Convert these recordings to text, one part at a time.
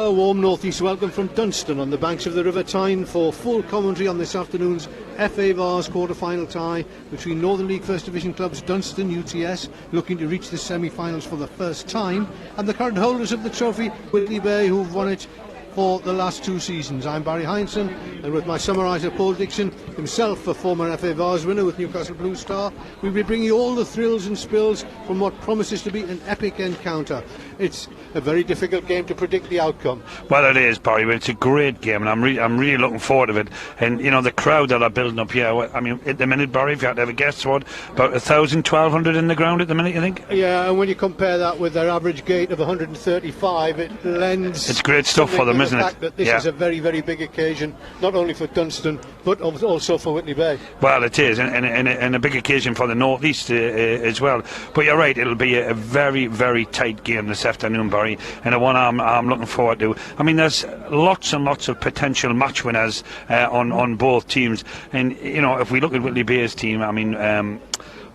A warm north-east welcome from Dunston on the banks of the River Tyne for full commentary on this afternoon's FA Vase quarter-final tie between Northern League First Division clubs Dunston UTS, looking to reach the semi-finals for the first time, and the current holders of the trophy, Whitley Bay, who've won it for the last 2 seasons. I'm Barry Heinsohn, and with my summariser Paul Dixon, himself a former FA Vase winner with Newcastle Blue Star, we'll be bringing you all the thrills and spills from what promises to be an epic encounter. It's a very difficult game to predict the outcome. Well, it is, Barry, but it's a great game, and I'm really looking forward to it. And you know, the crowd that are building up here, I mean, at the minute, Barry, if you had to have a guess, what, about 1,000, 1,200 in the ground at the minute, you think? Yeah, and when you compare that with their average gate of 135, it lends... It's great stuff for them, isn't it? The fact that this is a very, very big occasion, not only for Dunston, but also for Whitley Bay. Well, it is, and a big occasion for the North East as well. But you're right, it'll be a very, very tight game this afternoon, Barry, and the one I'm looking forward to. I mean, there's lots and lots of potential match winners on both teams, and you know, if we look at Whitley Bay's team, I mean,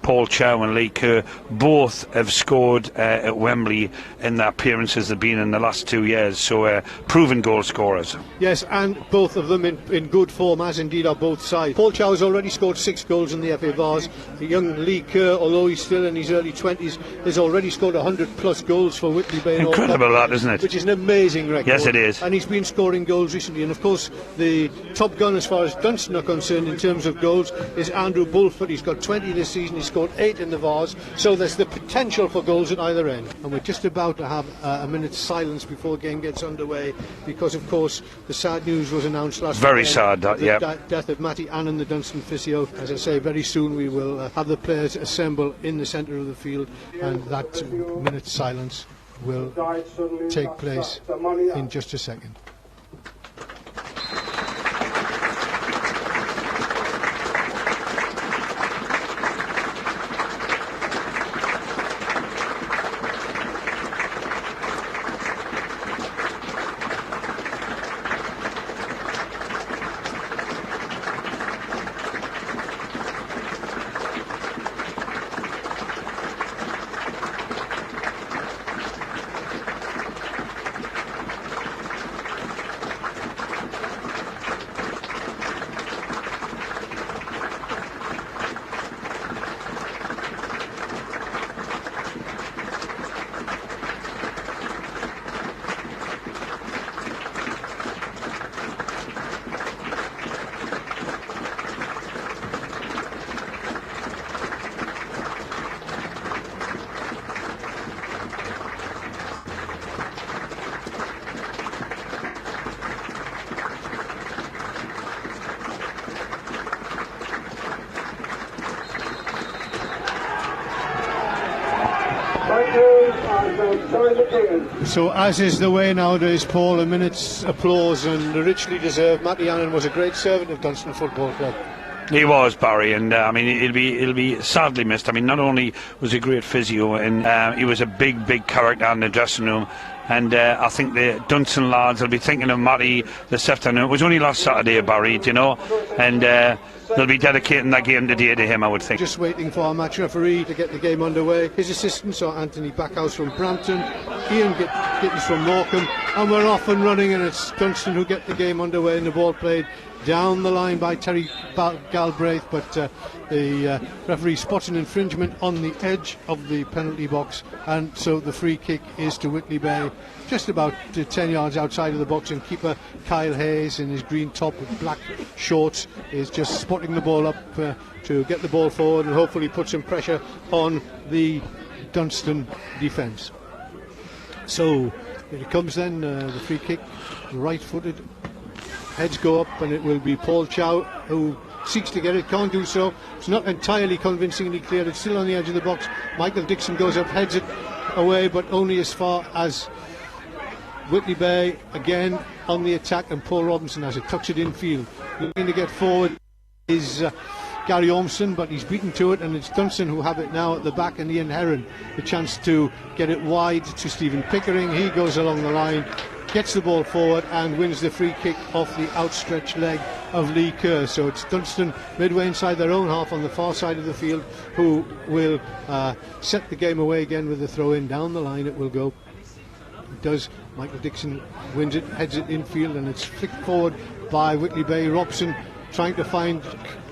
Paul Chow and Lee Kerr both have scored at Wembley in their appearances they've been in the last 2 years, so proven goal scorers. Yes, and both of them in good form, as indeed are both sides. Paul Chow has already scored 6 goals in the FA Vase. The young Lee Kerr, although he's still in his early 20s, has already scored 100 plus goals for Whitley Bay. Incredible that, isn't it? Which is an amazing record. Yes, it is. And he's been scoring goals recently, and of course the top gun as far as Dunston are concerned in terms of goals is Andrew Bulford. He's got 20 this season, he's scored 8 in the Vase, so there's the potential for goals at either end. And we're just about to have a minute's silence before the game gets underway, because of course the sad news was announced last very weekend, sad, that, yeah, the death of Matty Annan, the Dunston physio. As I say, very soon we will have the players assemble in the centre of the field, and that minute's silence will take place in just a second. So, as is the way nowadays, Paul, a minute's applause, and richly deserved. Matty Annan was a great servant of Dunston Football Club. He was, Barry, and I mean, he'll be sadly missed. I mean, not only was he a great physio, and he was a big character in the dressing room, and I think the Dunston lads will be thinking of Matty this afternoon. It was only last Saturday, Barry, you know, and they'll be dedicating that game today to him, I would think. Just waiting for our match referee to get the game underway. His assistants are Anthony Backhouse from Brampton, Ian Gittins from Morecambe, and we're off and running, and it's Dunston who get the game underway, and the ball played down the line by Terry Galbraith, but the referee spots an infringement on the edge of the penalty box, and so the free kick is to Whitley Bay, just about 10 yards outside of the box, and keeper Kyle Hayes in his green top with black shorts is just spotting the ball up to get the ball forward and hopefully put some pressure on the Dunston defence. So here it comes then, the free kick, right-footed. Heads go up, and it will be Paul Chow who seeks to get it, can't do so. It's not entirely convincingly clear, it's still on the edge of the box. Michael Dixon goes up, heads it away, but only as far as Whitley Bay again on the attack, and Paul Robinson has it, tucks it infield. Looking to get forward is Gary Ormson, but he's beaten to it, and it's Dunston who have it now at the back, and Ian Heron the chance to get it wide to Stephen Pickering. He goes along the line, gets the ball forward and wins the free kick off the outstretched leg of Lee Kerr. So it's Dunston midway inside their own half on the far side of the field who will set the game away again with the throw in. Down the line it will go. does. Michael Dixon wins it, heads it infield, and it's flicked forward by Whitley Bay. Robson trying to find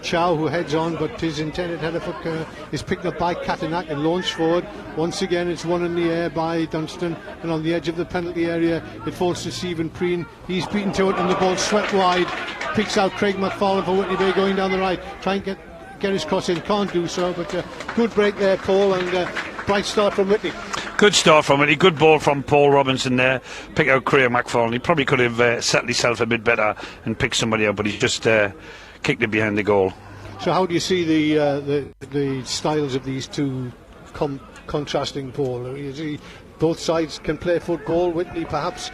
Chow, who heads on, but his intended header for Kerr is picked up by Katanak and launched forward. Once again, it's one in the air by Dunston, and on the edge of the penalty area, it falls to Stephen Preen. He's beaten to it, and the ball swept wide. Picks out Craig McFarlane for Whitley Bay going down the right, trying to get his cross in, can't do so, but good break there, Paul, and bright start from Whitley. Good start from it. Good ball from Paul Robinson there. Pick out Craig McFarlane. He probably could have settled himself a bit better and picked somebody out, but he's just kicked it behind the goal. So how do you see the styles of these two contrasting, Paul? You see both sides can play football. Whitley perhaps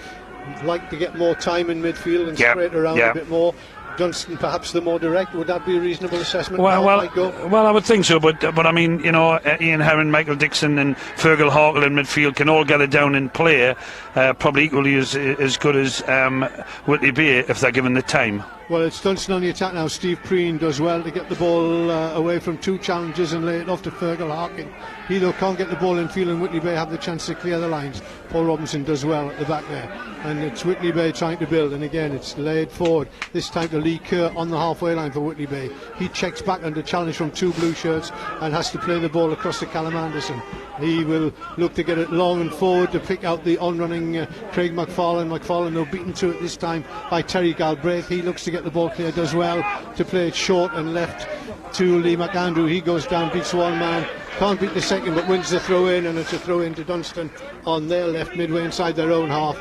like to get more time in midfield and spread around a bit more. Dunston perhaps the more direct. Would that be a reasonable assessment? Well, I would think so, but I mean, you know, Ian Herron, Michael Dixon and Fergal Harkle in midfield can all gather down and play probably equally as good as Whitley Bay if they're given the time. Well, it's Dunston on the attack now. Steve Preen does well to get the ball away from two challenges and lay it off to Fergal Harkin. He, though, can't get the ball in field, and Whitley Bay have the chance to clear the lines. Paul Robinson does well at the back there. And it's Whitley Bay trying to build, and again, it's laid forward. This time to Lee Kerr on the halfway line for Whitley Bay. He checks back under challenge from two blue shirts and has to play the ball across to Callum Anderson. He will look to get it long and forward to pick out the on-running Craig McFarlane. McFarlane, though, beaten to it this time by Terry Galbraith. He looks to get the ball clear, does well to play it short and left to Lee McAndrew. He goes down, beats one man, can't beat the second, but wins the throw in, and it's a throw in to Dunston on their left, midway inside their own half.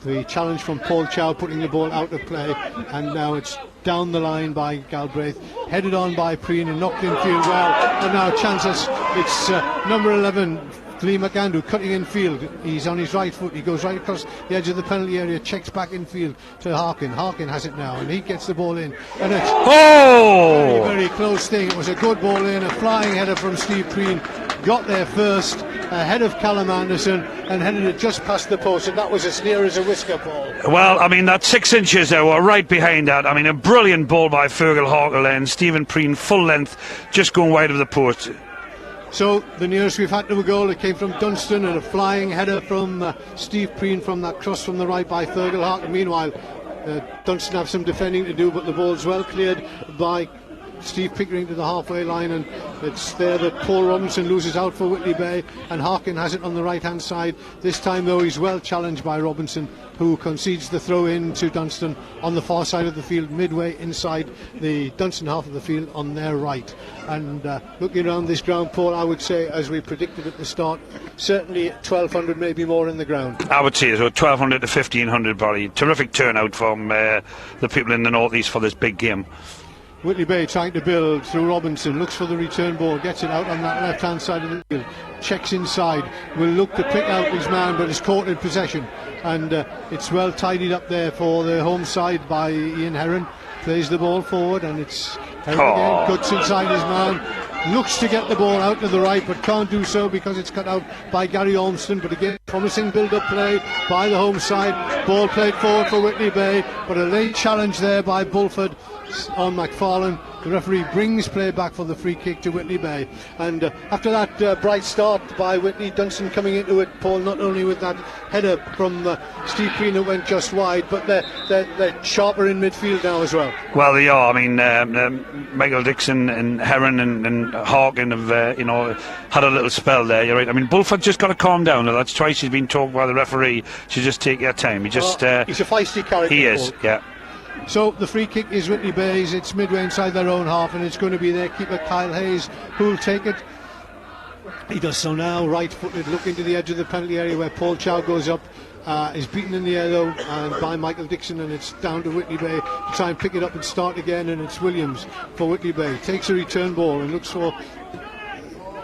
The challenge from Paul Chow putting the ball out of play, and now it's down the line by Galbraith, headed on by Preen and knocked infield well, and now chances. It's number 11 Lee McAndrew cutting infield. He's on his right foot, he goes right across the edge of the penalty area, checks back infield to Harkin. Harkin has it now, and he gets the ball in, and it's a very, very close thing. It was a good ball in, a flying header from Steve Preen, got there first ahead of Callum Anderson and headed it just past the post, and that was as near as a whisker, Paul. Well, I mean, that 6 inches there were right behind that. I mean, a brilliant ball by Fergal Harkle and Stephen Preen, full length, just going wide of the post. So the nearest we've had to a goal, it came from Dunston, and a flying header from Steve Preen from that cross from the right by Fergal Harkle. Meanwhile, Dunston have some defending to do, but the ball's well cleared by Steve Pickering to the halfway line, and it's there that Paul Robinson loses out for Whitley Bay, and Harkin has it on the right hand side. This time, though, he's well challenged by Robinson, who concedes the throw in to Dunston on the far side of the field, midway inside the Dunston half of the field on their right. And looking around this ground, Paul, I would say, as we predicted at the start, certainly 1,200, maybe more in the ground. I would say so, 1,200 to 1,500, Barry. Terrific turnout from the people in the northeast for this big game. Whitley Bay trying to build through Robinson, looks for the return ball, gets it out on that left hand side of the field, checks inside, will look to pick out his man, but is caught in possession, and it's well tidied up there for the home side by Ian Herron. Plays the ball forward, and it's Herron again, cuts inside his man, looks to get the ball out to the right, but can't do so because it's cut out by Gary Ormston. But again, promising build-up play by the home side, ball played forward for Whitley Bay, but a late challenge there by Bulford on McFarlane. The referee brings play back for the free kick to Whitley Bay, and after that bright start by Whitley, Dunston coming into it, Paul, not only with that header from Steve Preen that went just wide, but they're sharper in midfield now as well. Well, they are. I mean, Michael Dixon and Herron and Harkin have had a little spell there. You're right. I mean, Bulford just got to calm down. That's twice he's been told by the referee to just take your time. He's a feisty character. He is, Paul. yeah. So the free kick is Whitley Bay's. It's midway inside their own half, and it's going to be their keeper Kyle Hayes who'll take it. He does so now, right-footed, looking to the edge of the penalty area where Paul Chow goes up. Is beaten in the air though, and by Michael Dixon, and it's down to Whitley Bay to try and pick it up and start again, and it's Williams for Whitley Bay. Takes a return ball and looks for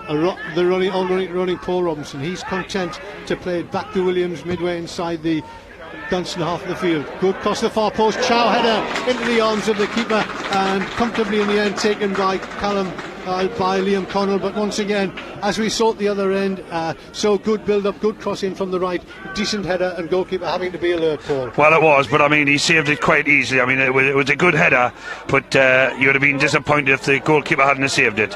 the running Paul Robinson. He's content to play it back to Williams midway inside the Dunston half of the field. Good cross the far post, Chow header into the arms of the keeper, and comfortably in the end taken by by Liam Connell. But once again, as we saw at the other end, so good build up, good cross in from the right, decent header, and goalkeeper having to be alert, Paul. Well, it was, but I mean, he saved it quite easily. I mean, it was a good header, but you would have been disappointed if the goalkeeper hadn't saved it.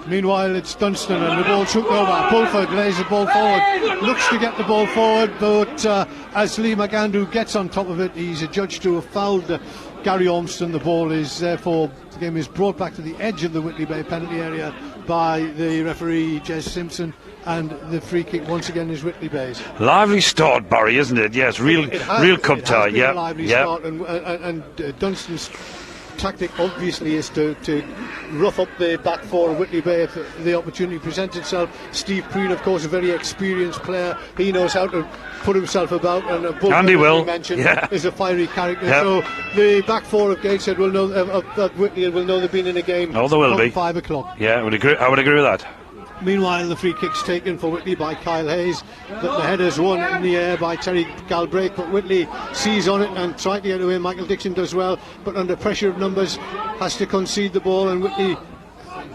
Meanwhile, it's Dunston and the ball took over. Bulford lays the ball forward, looks to get the ball forward, but as Lee McAndrew gets on top of it, he's adjudged to have fouled Gary Ormston. The ball is therefore, the game is brought back to the edge of the Whitley Bay penalty area by the referee, Jez Simpson, and the free kick once again is Whitley Bay's. Lively start, Barry, isn't it? Yes, real cup tie. Yeah, lively start, and Dunstan's tactic obviously is to rough up the back four of Whitley Bay if the opportunity presents itself. Steve Preen, of course, a very experienced player. He knows how to put himself about, and Andy will mentioned is a fiery character. So the back four of Gateshead will know that Whitley will know they've been in a game. Oh, there will be 5 o'clock. Yeah, I would agree with that. Meanwhile, the free kick's taken for Whitley by Kyle Hayes. The header's won in the air by Terry Galbraith, but Whitley sees on it and tries to get away. Michael Dixon does well, but under pressure of numbers has to concede the ball, and Whitley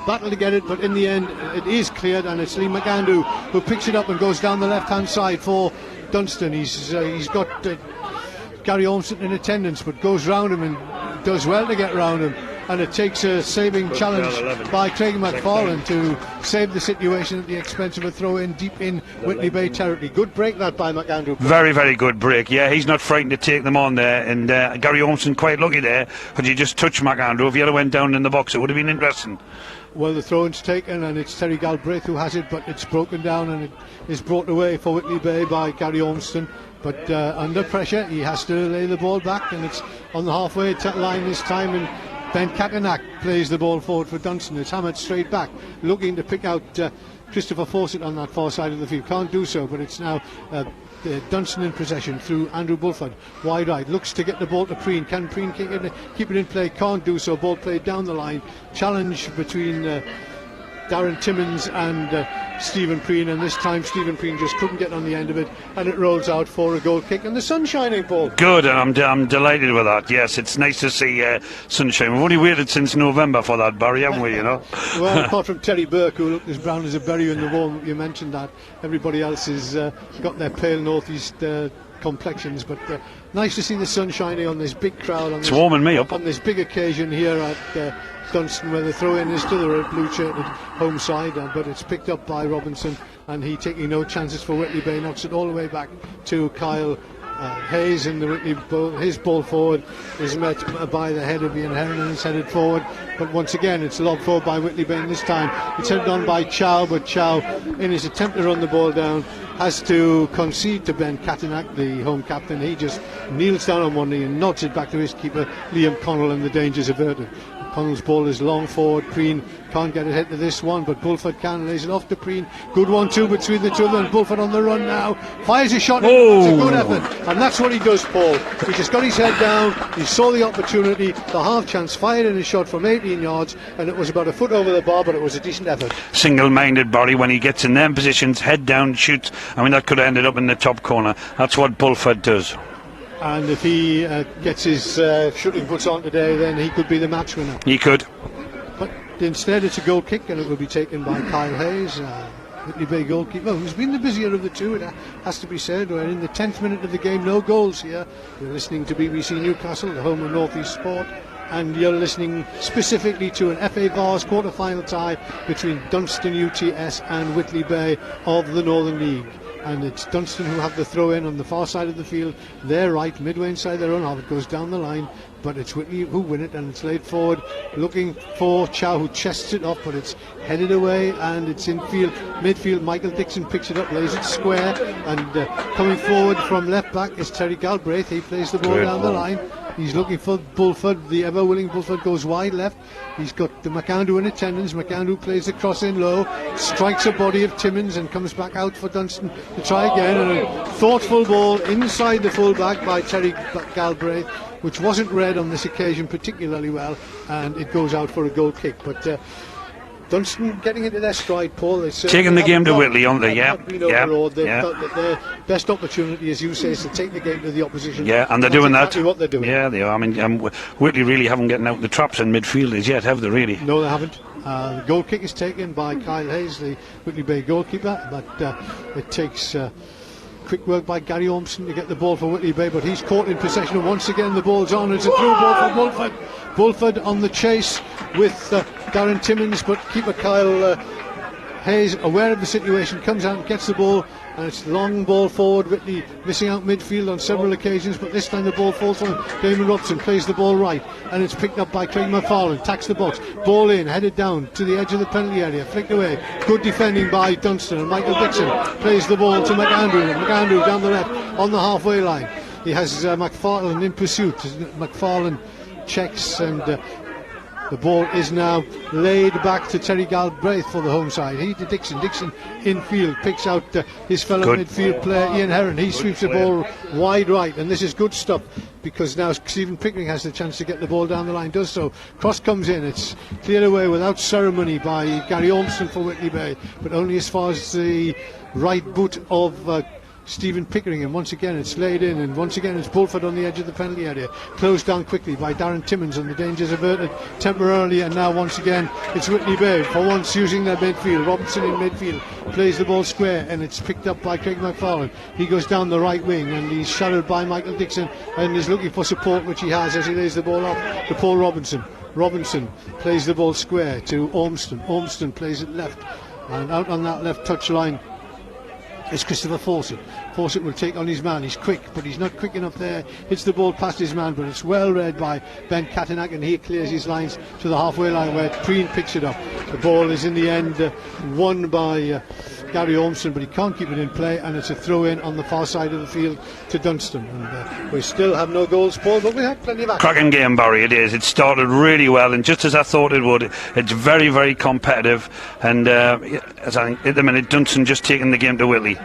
battle to get it, but in the end it is cleared, and it's Lee McAndrew who picks it up and goes down the left-hand side for Dunston. He's got Gary Ormston in attendance, but goes round him and does well to get round him. And it takes a saving challenge by Craig McFarlane to save the situation at the expense of a throw-in deep in Whitley Bay territory. Good break that by McAndrew. Very, very good break. Yeah, he's not frightened to take them on there. And Gary Ormston quite lucky there, because he just touched McAndrew. If he had went down in the box, it would have been interesting. Well, the throw-in's taken, and it's Terry Galbraith who has it, but it's broken down and it is brought away for Whitley Bay by Gary Ormston. But under pressure, he has to lay the ball back, and it's on the halfway line this time. And Ben Katenak plays the ball forward for Dunston. It's hammered straight back, looking to pick out Christopher Fawcett on that far side of the field. Can't do so, but it's now Dunston in possession through Andrew Bulford. Wide right, looks to get the ball to Preen. Can Preen keep it in play? Can't do so. Ball played down the line. Challenge between Darren Timmins and Stephen Preen, and this time Stephen Preen just couldn't get on the end of it, and it rolls out for a goal kick, and the sun's shining, Paul. Good, and I'm delighted with that. Yes, it's nice to see sunshine. We've only waited since November for that, Barry, haven't we, you know? Well, apart from Terry Burke, who looked as brown as a berry in the wall, you mentioned that. Everybody else has got their pale northeast complexions, but nice to see the sun shining on this big crowd. It's warming me up. On this big occasion here at Dunston, where the throw-in is to the blue-shirted home side, but it's picked up by Robinson, and he taking no chances for Whitley Bay, knocks it all the way back to Kyle Hayes, and the Whitley his ball forward is met by the head of Ian Heron, and it's headed forward, but once again it's lobbed forward by Whitley Bay, and this time it's headed on by Chow, but Chow, in his attempt to run the ball down, has to concede to Ben Katenak, the home captain. He just kneels down on one knee and nods it back to his keeper Liam Connell, and the danger's averted. Connell's ball is long forward. Preen can't get it hit to this one, but Bulford can, lays it off to Preen. Good 1-2 between the two of them. Bulford on the run now, fires a shot. It's a good effort, and that's what he does, Paul. He just got his head down, he saw the opportunity, the half chance, fired in a shot from 18 yards, and it was about a foot over the bar, but it was a decent effort. Single-minded, Barry, when he gets in them positions, head down, shoots. I mean, that could have ended up in the top corner. That's what Bulford does. And if he gets his shooting puts on today, then he could be the match winner. He could. But instead it's a goal kick, and it will be taken by Kyle Hayes, Whitley Bay goalkeeper, who's been the busier of the two, it has to be said. We're in the 10th minute of the game, no goals here. You're listening to BBC Newcastle, the home of North East Sport, and you're listening specifically to an FA Vase quarter-final tie between Dunston UTS and Whitley Bay of the Northern League. And it's Dunston who have the throw-in on the far side of the field. They're right, midway inside their own half. It goes down the line, but it's Whitley who win it, and it's laid forward, looking for Chow, who chests it off, but it's headed away, and it's in midfield. Michael Dixon picks it up, lays it square, and coming forward from left back is Terry Galbraith. He plays the ball down the line. He's looking for Bulford, the ever-willing Bulford goes wide left. He's got the McAndrew in attendance. McAndrew plays the cross in low, strikes a body of Timmins, and comes back out for Dunston to try again. And a thoughtful ball inside the full-back by Terry Galbraith, which wasn't read on this occasion particularly well, and it goes out for a goal kick. But Dunston getting into their stride, Paul. Taking the game to Whitley, aren't they? Yeah. They've felt that their best opportunity, as you say, is to take the game to the opposition. Yeah, and they're doing exactly that. What they're doing. Yeah, they are. I mean, Whitley really haven't gotten out the traps in midfield as yet, have they? Really? No, they haven't. The goal kick is taken by Kyle Hayes, the Whitley Bay goalkeeper, but it takes quick work by Gary Ormston to get the ball for Whitley Bay, but he's caught in possession, and once again the ball's on. It's a through ball for Bulford. Bulford on the chase with Darren Timmins, but keeper Kyle Hayes, aware of the situation, comes out and gets the ball, and it's long ball forward. Whitley missing out midfield on several occasions, but this time the ball falls from Damon Robson, plays the ball right, and it's picked up by Craig McFarlane, tacks the box, ball in, headed down to the edge of the penalty area, flicked away, good defending by Dunston, and Michael Dixon plays the ball to McAndrew, and McAndrew down the left on the halfway line. He has McFarlane in pursuit. McFarlane checks, and the ball is now laid back to Terry Galbraith for the home side. He to Dixon. Dixon infield picks out his fellow midfield player Ian Heron. He sweeps the ball wide right, and this is good stuff because now Stephen Pickering has the chance to get the ball down the line. Does so. Cross comes in. It's cleared away without ceremony by Gary Ormston for Whitley Bay, but only as far as the right boot of Stephen Pickering, and once again it's laid in, and once again it's Bulford on the edge of the penalty area, closed down quickly by Darren Timmins, and the dangers averted temporarily, and now once again it's Whitley Bay for once using their midfield. Robinson in midfield plays the ball square, and it's picked up by Craig McFarlane. He goes down the right wing, and he's shadowed by Michael Dixon, and is looking for support, which he has as he lays the ball off to Paul Robinson. Robinson plays the ball square to Ormston. Ormston plays it left, and out on that left touch line is Christopher Fawcett. Fawcett will take on his man. He's quick, but he's not quick enough there. Hits the ball past his man, but it's well read by Ben Katenak, and he clears his lines to the halfway line where Preen picks it up. The ball is in the end won by Gary Ormston, but he can't keep it in play, and it's a throw in on the far side of the field to Dunston. And we still have no goals, Paul, but we had plenty of action. Cracking game, Barry, it is. It started really well, and just as I thought it would. It's very, very competitive, and as I think at the minute Dunston just taking the game to Whitley.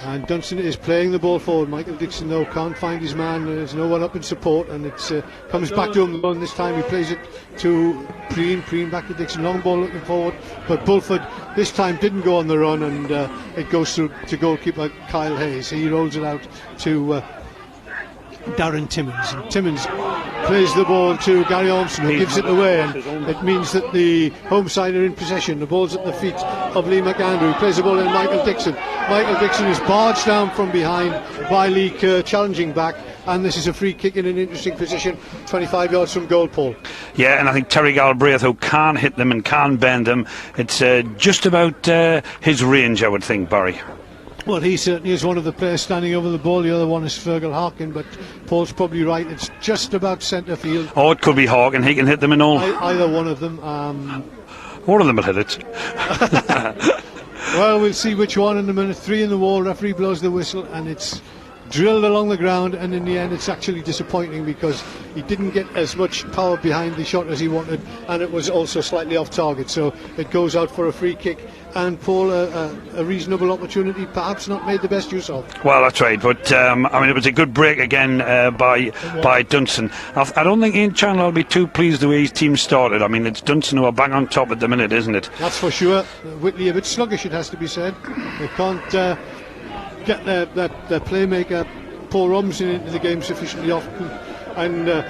And Dunston is playing the ball forward. Michael Dixon, though, can't find his man. There's no one up in support, and it comes back to him. And this time he plays it to Preen. Preen back to Dixon. Long ball looking forward, but Bulford this time didn't go on the run, and it goes through to goalkeeper Kyle Hayes. He rolls it out to Darren Timmins. And Timmins plays the ball to Gary Ormston, who gives it away, and it means that the home side are in possession. The ball's at the feet of Lee McAndrew. He plays the ball in Michael Dixon. Michael Dixon is barged down from behind by Lee Kerr, challenging back, and this is a free kick in an interesting position, 25 yards from goal, Paul. Yeah, and I think Terry Galbraith, who can hit them and can bend them, it's just about his range, I would think, Barry. Well, he certainly is one of the players standing over the ball. The other one is Fergal Harkin, but Paul's probably right. It's just about centre field. Oh, it could be Harkin. He can hit them in all. Either one of them. One of them will hit it. Well, we'll see which one in a minute. 3 in the wall. Referee blows the whistle, and it's drilled along the ground, and in the end it's actually disappointing because he didn't get as much power behind the shot as he wanted, and it was also slightly off target, so it goes out for a free kick. And Paul, a reasonable opportunity, perhaps not made the best use of. Well, that's right, but I mean, it was a good break again by Dunston. I don't think Ian Chandler will be too pleased the way his team started. I mean, it's Dunston who are bang on top at the minute, isn't it? That's for sure. Whitley a bit sluggish, it has to be said. They can't get their playmaker Paul Robinson into the game sufficiently often, and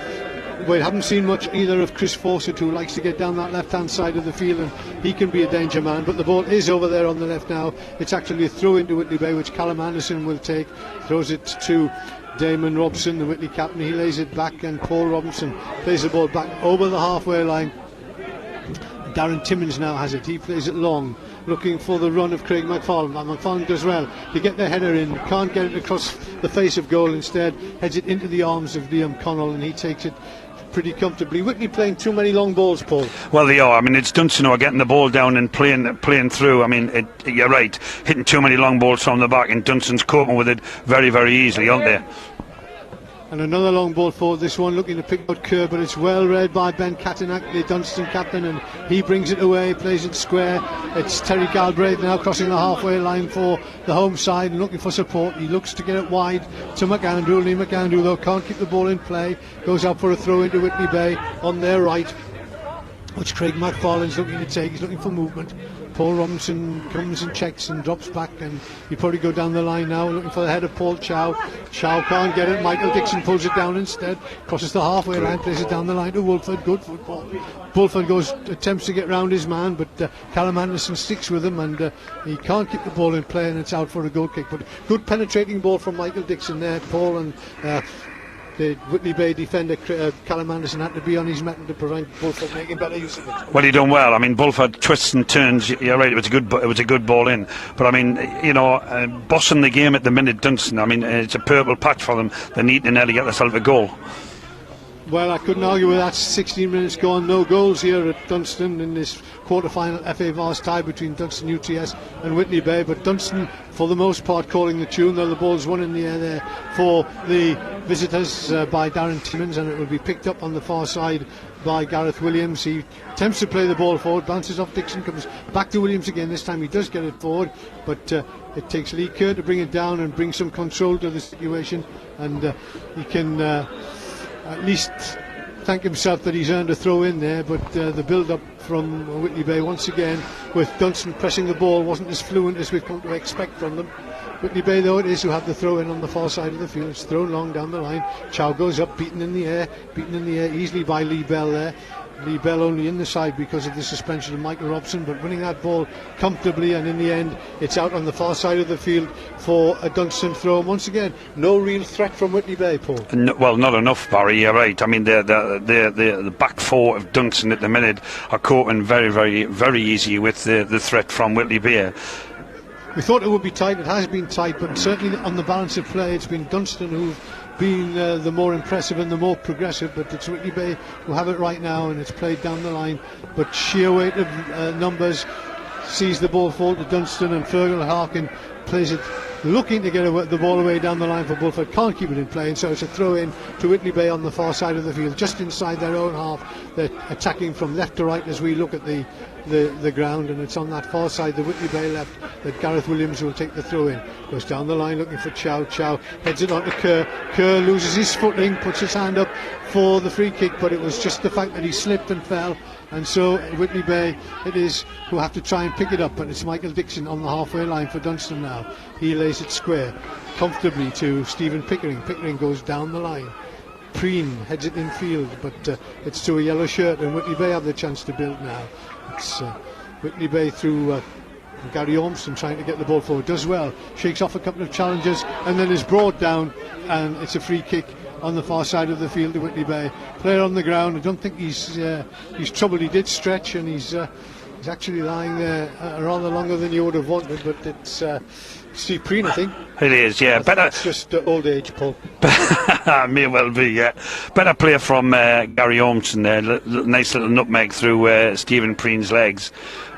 we haven't seen much either of Chris Fawcett, who likes to get down that left hand side of the field, and he can be a danger man, but the ball is over there on the left now. It's actually a throw into Whitley Bay, which Callum Anderson will take, throws it to Damon Robson, the Whitley captain. He lays it back, and Paul Robinson plays the ball back over the halfway line. Darren Timmins now has it. He plays it long, looking for the run of Craig McFarlane. McFarlane does well to get the header in, can't get it across the face of goal, instead heads it into the arms of Liam Connell, and he takes it pretty comfortably. Whitley playing too many long balls, Paul. Well, they are. I mean, it's Dunston who are getting the ball down and playing through. I mean, you're right, hitting too many long balls from the back, and Dunston's coping with it very, very easily, aren't they? And another long ball forward, this one looking to pick out Kerr, but it's well read by Ben Katenak, the Dunston captain, and he brings it away, plays it square. It's Terry Galbraith now crossing the halfway line for the home side and looking for support. He looks to get it wide to McAndrew. Lee McAndrew, though, can't keep the ball in play, goes out for a throw into Whitley Bay on their right, which Craig McFarlane's looking to take. He's looking for movement. Paul Robinson comes and checks and drops back, and you probably go down the line now looking for the head of Paul Chow. Chow can't get it. Michael Dixon pulls it down instead, crosses the halfway line, plays it down the line to Wolford. Good football. Wolford attempts to get round his man, but Callum Anderson sticks with him, and he can't keep the ball in play, and it's out for a goal kick. But good penetrating ball from Michael Dixon there, Paul, and the Whitley Bay defender Callum Anderson had to be on his mettle to prevent Bulford making better use of it. Well, he done well. I mean, Bulford twists and turns. You're right. It was a good ball in. But I mean, bossing the game at the minute, Dunston. I mean, it's a purple patch for them. They need to nearly get themselves a goal. Well, I couldn't argue with that. 16 minutes gone, no goals here at Dunston in this quarter-final FA Vase tie between Dunston UTS and Whitley Bay. But Dunston, for the most part, calling the tune, though the ball's won in the air there for the visitors by Darren Timmins, and it will be picked up on the far side by Gareth Williams. He attempts to play the ball forward, bounces off Dixon, comes back to Williams again. This time he does get it forward, but it takes Lee Kerr to bring it down and bring some control to the situation, and he can at least thank himself that he's earned a throw in there. But the build-up from Whitley Bay once again, with Dunston pressing the ball, wasn't as fluent as we've come to expect from them. Whitley Bay, though, it is who have the throw in on the far side of the field. It's thrown long down the line. Chow goes up, beaten in the air easily by Lee Bell there. Lee Bell only in the side because of the suspension of Michael Robson, but winning that ball comfortably, and in the end it's out on the far side of the field for a Dunston throw. And once again, no real threat from Whitley Bay, Paul. No, well, not enough, Barry. You're right. I mean, the back four of Dunston at the minute are coping very, very, very easy with the threat from Whitley Bay. We thought it would be tight. It has been tight, but certainly on the balance of play, it's been Dunston who've been the more impressive and the more progressive, but it's Whitley Bay who have it right now, and it's played down the line. But sheer weight of numbers sees the ball fall to Dunston, and Fergal Harkin plays it, looking to get the ball away down the line for Bulford. Can't keep it in play, and so it's a throw in to Whitley Bay on the far side of the field, just inside their own half. They're attacking from left to right as we look at the ground, and it's on that far side, the Whitley Bay left, that Gareth Williams will take the throw in. Goes down the line looking for Chow. Chow heads it on to Kerr. Kerr loses his footing, puts his hand up for the free kick, but it was just the fact that he slipped and fell, and so Whitley Bay it is who have to try and pick it up. But it's Michael Dixon on the halfway line for Dunston now. He lays it square comfortably to Stephen Pickering. Pickering goes down the line. Preen heads it in field, but it's to a yellow shirt, and Whitley Bay have the chance to build now. It's Whitley Bay through Gary Ormston trying to get the ball forward. Does well, shakes off a couple of challenges, and then is brought down, and it's a free kick on the far side of the field to Whitley Bay. Player on the ground. I don't think he's troubled. He did stretch, and he's actually lying there rather longer than you would have wanted, but it's Steve Preen, I think. It is, yeah. Better. It's just old age, Paul. May well be, yeah. Better play from Gary Ormston there. Nice little nutmeg through Stephen Preen's legs.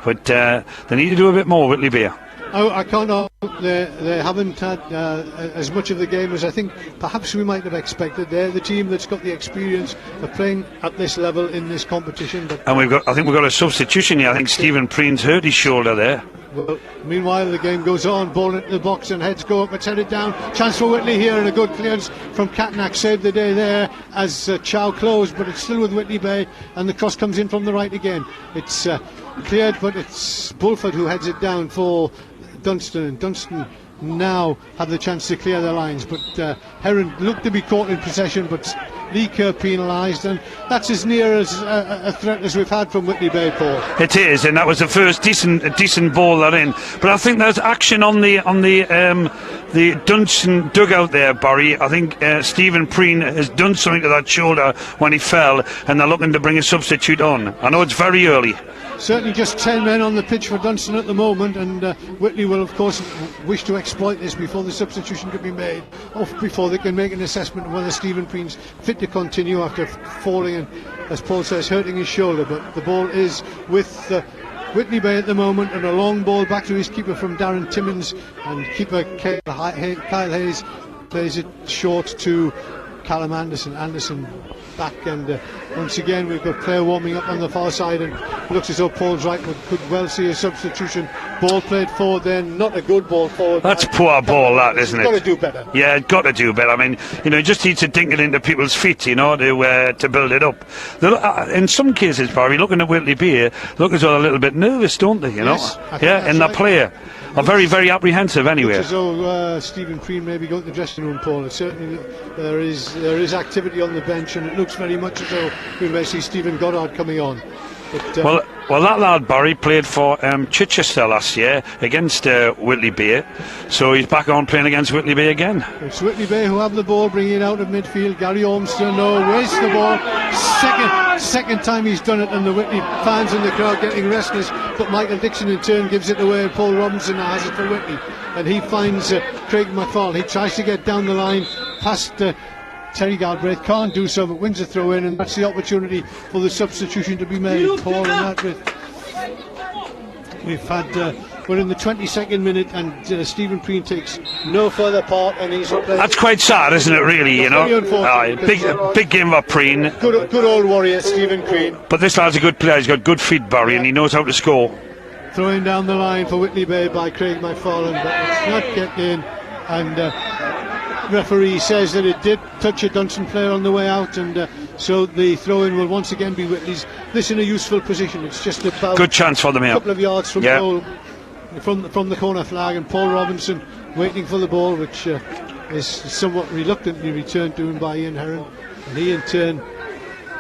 But they need to do a bit more, Whitley Bay. I can't argue. They haven't had as much of the game as I think perhaps we might have expected. They're the team that's got the experience of playing at this level in this competition. But and I think we've got a substitution here. I think Stephen Preen's hurt his shoulder there. Well, meanwhile the game goes on, ball into the box and heads go up, it's headed down. Chance for Whitley here, and a good clearance from Catnack saved the day there as Chow closed, but it's still with Whitley Bay, and the cross comes in from the right again. It's cleared, but it's Bulford who heads it down for Dunston, and Dunston now have the chance to clear their lines, but Heron looked to be caught in possession, but Lee Kerr penalised, and that's as near as a threat as we've had from Whitley Bay, Paul. It is, and that was the first decent ball that in. But I think there's action on the Dunston dugout there, Barry. I think Stephen Preen has done something to that shoulder when he fell, and they're looking to bring a substitute on. I know it's very early. Certainly just 10 men on the pitch for Dunston at the moment, and Whitley will of course wish to exploit this before the substitution can be made, or before they can make an assessment of whether Stephen Preen's fit to continue after falling and, as Paul says, hurting his shoulder. But the ball is with Whitley Bay at the moment, and a long ball back to his keeper from Darren Timmins, and keeper Kyle Hayes plays it short to Callum Anderson. Anderson back, and once again we've got player warming up on the far side, and looks as though Paul's right, but could well see a substitution. Ball played forward then, not a good ball forward. That's poor ball, that, isn't it? Got to do better. Yeah, got to do better. I mean, just needs to dink it into people's feet, to build it up. In some cases, Barry, looking at Whitley Bay, look as though they're a little bit nervous, don't they? Yes, yeah, and their player are very, very apprehensive anyway. Looks as though Stephen Preen may be going to the dressing room, Paul. It certainly there is activity on the bench, and it looks very much as though we may see Stephen Goddard coming on. But, well, Well, that lad Barry played for Chichester last year against Whitley Bay, so he's back on playing against Whitley Bay again. It's Whitley Bay who have the ball, bringing it out of midfield. Gary Ormston, wastes the ball. Second time he's done it, and the Whitley fans in the crowd getting restless. But Michael Dixon in turn gives it away, and Paul Robinson has it for Whitley, and he finds Craig McFarlane. He tries to get down the line past Terry Galbraith, can't do so, but wins a throw in, and that's the opportunity for the substitution to be made. Paul and that we're in the 22nd minute, and Stephen Preen takes no further part, and he's playing. That's quite sad, isn't it, really, you know? Big game for Preen. Good old warrior, Stephen Preen. But this lad's a good player, he's got good feet, Barry, and he knows how to score. Throwing down the line for Whitley Bay by Craig McFarlane, but it's not getting in, and referee says that it did touch a Dunston player on the way out, and so the throw-in will once again be Whitley's. This in a useful position. It's just about good chance for them here. A couple of yards from goal, from the corner flag, and Paul Robinson waiting for the ball, which is somewhat reluctantly returned to him by Ian Heron, and he in turn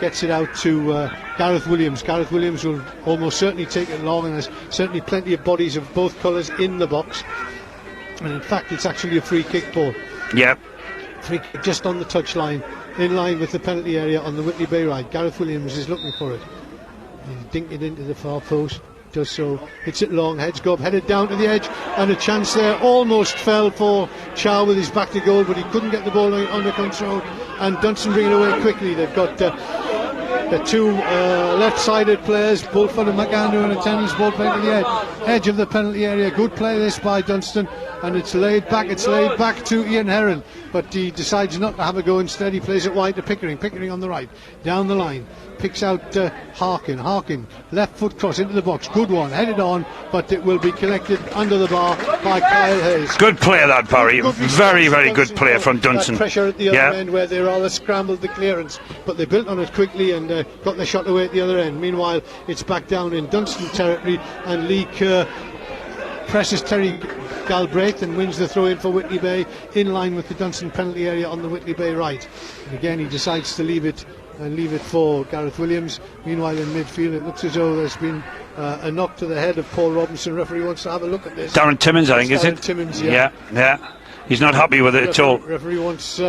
gets it out to Gareth Williams. Gareth Williams will almost certainly take it long, and there's certainly plenty of bodies of both colours in the box, and in fact it's actually a free kick ball. Yep. Free kick just on the touchline, in line with the penalty area on the Whitley Bay right. Gareth Williams is looking for it. He's dinking it into the far post. Does so. Hits it long. Heads go up. Headed down to the edge, and a chance there. Almost fell for Chow with his back to goal, but he couldn't get the ball under control. And Dunston bring it away quickly. They've got the two left-sided players, Bulford and McAndrew, in attendance, ball playing to the edge of the penalty area. Good play this by Dunston, and it's laid back to Ian Heron, but he decides not to have a go. Instead he plays it wide to Pickering on the right, down the line, picks out Harkin, left foot cross into the box, good one, headed on, but it will be collected under the bar by Kyle Hayes. Good play that, Barry. Very good play from Dunston. Pressure at the other end, where they rather scrambled the clearance, but they built on it quickly and got the shot away at the other end. Meanwhile it's back down in Dunston territory, and Lee Kerr presses Terry Galbraith and wins the throw in for Whitley Bay, in line with the Dunston penalty area on the Whitley Bay right. And again he decides to leave it for Gareth Williams. Meanwhile in midfield it looks as though there's been a knock to the head of Paul Robinson. Referee wants to have a look at this. Darren Timmins, I think, is it? Darren Timmins, yeah. He's not happy with it at all. Referee wants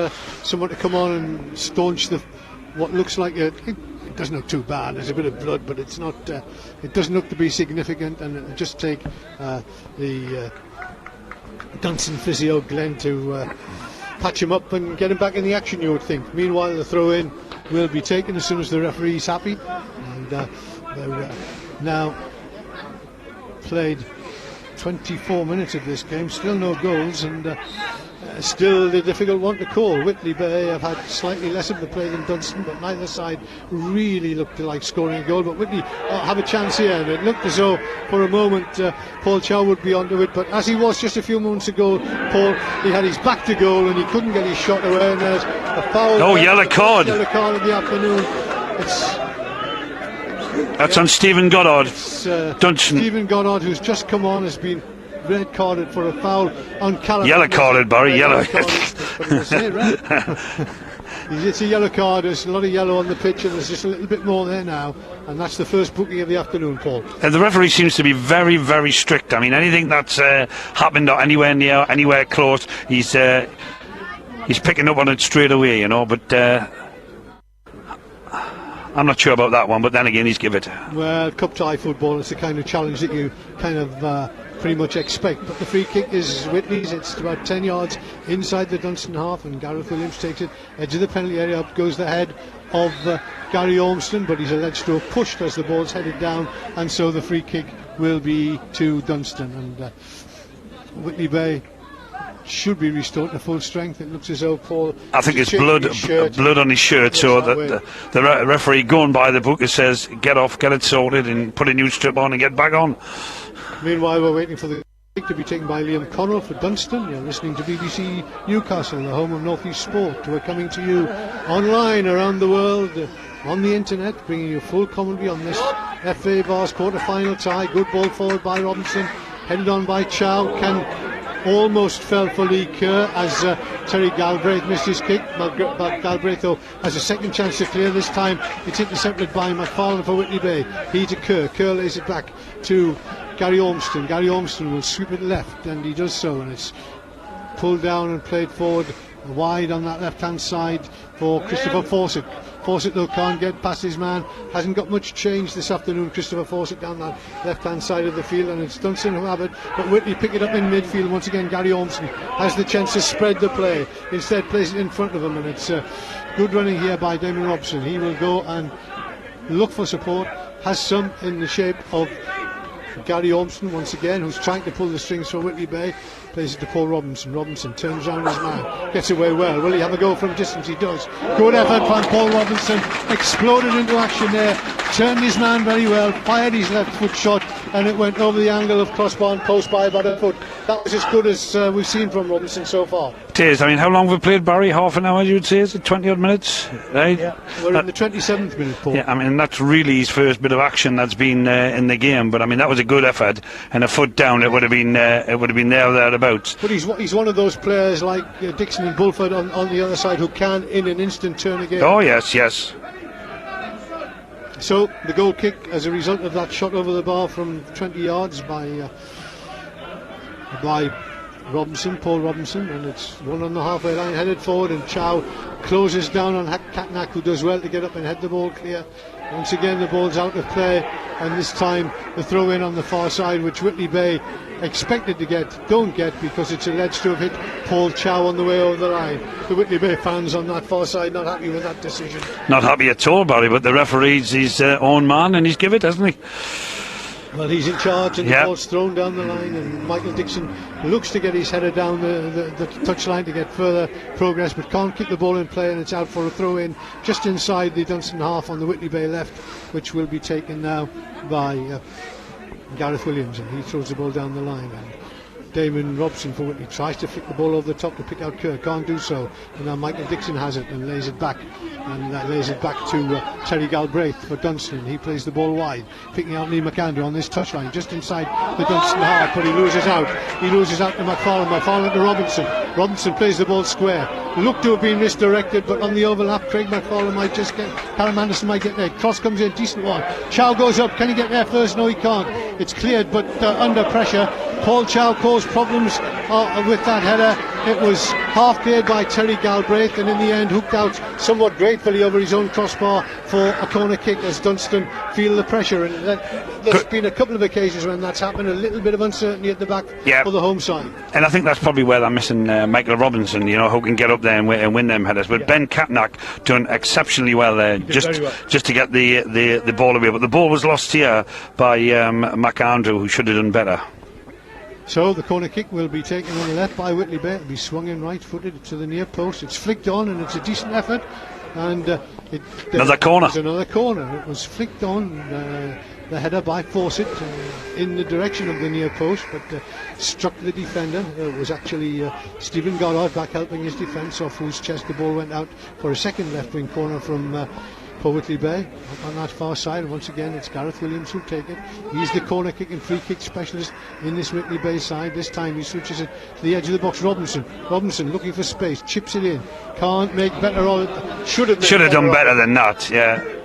someone to come on and staunch what looks like it doesn't look too bad. There's a bit of blood, but it's not. It doesn't look to be significant, and it'll just take the Dunston physio Glenn to patch him up and get him back in the action, you would think. Meanwhile the throw in will be taken as soon as the referee's happy, and they're now played 24 minutes of this game, still no goals, and still the difficult one to call. Whitley Bay have had slightly less of the play than Dunston, but neither side really looked like scoring a goal. But Whitley have a chance here, and it looked as though for a moment Paul Chow would be onto it, but as he was just a few moments ago, Paul, he had his back to goal and he couldn't get his shot away, and there's a foul. Yellow card in the afternoon. That's on Stephen Goddard. Dunston. Stephen Goddard, who's just come on, has been red carded for a foul on Callum. Yellow carded, Barry. Yellow. It's a yellow card. There's a lot of yellow on the pitch, and there's just a little bit more there now, and that's the first booking of the afternoon, Paul. And the referee seems to be very strict. I mean, anything that's happened or anywhere near, anywhere close, he's picking up on it straight away, you know. But I'm not sure about that one, but then again, he's give it. Well, cup tie football is the kind of challenge that you kind of pretty much expect, but the free kick is Whitley's. It's about 10 yards inside the Dunston half, and Gareth Williams takes it edge of the penalty area. Up goes the head of Gary Ormston, but he's alleged to have pushed as the ball's headed down, and so the free kick will be to Dunston, and Whitley Bay should be restored to full strength. It looks as though Paul, I think it's blood on his shirt, so that the referee going by the book, it says get off, get it sorted, and put a new strip on and get back on. Meanwhile we're waiting for the kick to be taken by Liam Connell for Dunston. You're listening to BBC Newcastle, the home of North East Sport. We're coming to you online around the world on the internet, bringing you full commentary on this FA Vase quarter-final tie. Good ball forward by Robinson, headed on by Chow. Can almost fell for Lee Kerr as Terry Galbraith missed his kick. Galbraith, though, has a second chance to clear. This time it's intercepted by McFarlane for Whitley Bay. He to Kerr. Kerr lays it back to Gary Ormston. Gary Ormston will sweep it left, and he does so, and it's pulled down and played forward wide on that left hand side for Christopher Fawcett. Fawcett, though, can't get past his man. Hasn't got much change this afternoon, Christopher Fawcett, down that left hand side of the field, and it's Dunston who have it, but Whitley pick it up in midfield. Once again, Gary Ormston has the chance to spread the play, instead plays it in front of him, and it's good running here by Damon Robson. He will go and look for support, has some in the shape of Gary Ormston once again, who's trying to pull the strings for Whitley Bay. Plays it to Paul Robinson. Robinson turns around his man, gets away well. Will he have a go from distance? He does. Good effort from Paul Robinson. Exploded into action there. Turned his man very well. Fired his left foot shot, and it went over the angle of crossbar and post by about a foot. That was as good as we've seen from Robinson so far. It is. I mean, how long have we played, Barry? Half an hour, you would say? Is it 20 odd minutes? Right? Yeah. We're in the 27th minute, Paul. Yeah, I mean, that's really his first bit of action that's been in the game. But I mean, that was a good effort, and a foot down, it would have been thereabouts. But he's one of those players like Dixon and Bulford on the other side who can, in an instant, turn a game. Oh yes, yes. So the goal kick, as a result of that shot over the bar from 20 yards by Robinson, Paul Robinson, and it's one on the halfway line, headed forward, and Chow closes down on Katnak, who does well to get up and head the ball clear. Once again the ball's out of play, and this time the throw in on the far side, which Whitley Bay expected to don't get, because it's alleged to have hit Paul Chow on the way over the line. The Whitley Bay fans on that far side not happy with that decision. Not happy at all, Barry, but the referee's his own man, and he's give it, hasn't he? Well, he's in charge, and the ball's thrown down the line, and Michael Dixon looks to get his header down the touchline to get further progress, but can't keep the ball in play, and it's out for a throw in just inside the Dunston half on the Whitley Bay left, which will be taken now by Gareth Williams, and he throws the ball down the line, and Damon Robson for Whitley tries to flick the ball over the top to pick out Kerr, can't do so, and now Michael Dixon has it and lays it back, and lays it back to Terry Galbraith for Dunston. He plays the ball wide, picking out Lee McAndrew on this touchline just inside the Dunston half, but he loses out to McFarlane to Robinson plays the ball square, looked to have been misdirected, but on the overlap Craig McFarlane might just get, Callum Anderson might get there, cross comes in, decent one, Chow goes up, can he get there first? No, he can't, it's cleared, but under pressure Paul Chow caused problems with that header. It was half cleared by Terry Galbraith, and in the end hooked out somewhat gratefully over his own crossbar for a corner kick as Dunston feel the pressure, and there's been a couple of occasions when that's happened, a little bit of uncertainty at the back for the home side. And I think that's probably where they're missing Michael Robinson, who can get up there and win them headers, but Ben Katnak done exceptionally well there, just to get the ball away, but the ball was lost here by McAndrew, who should have done better. So the corner kick will be taken on the left by Whitley Bay. It'll be swung in right-footed to the near post. It's flicked on, and it's a decent effort. And another corner. It was flicked on, the header by Fawcett in the direction of the near post, but struck the defender. It was actually Stephen Goddard back helping his defence, off whose chest the ball went out for a second left-wing corner from for Whitley Bay on that far side. Once again it's Gareth Williams who'll take it. He's the corner kick and free kick specialist in this Whitley Bay side. This time he switches it to the edge of the box. Robinson looking for space, chips it in, can't make better, or should have done better than that.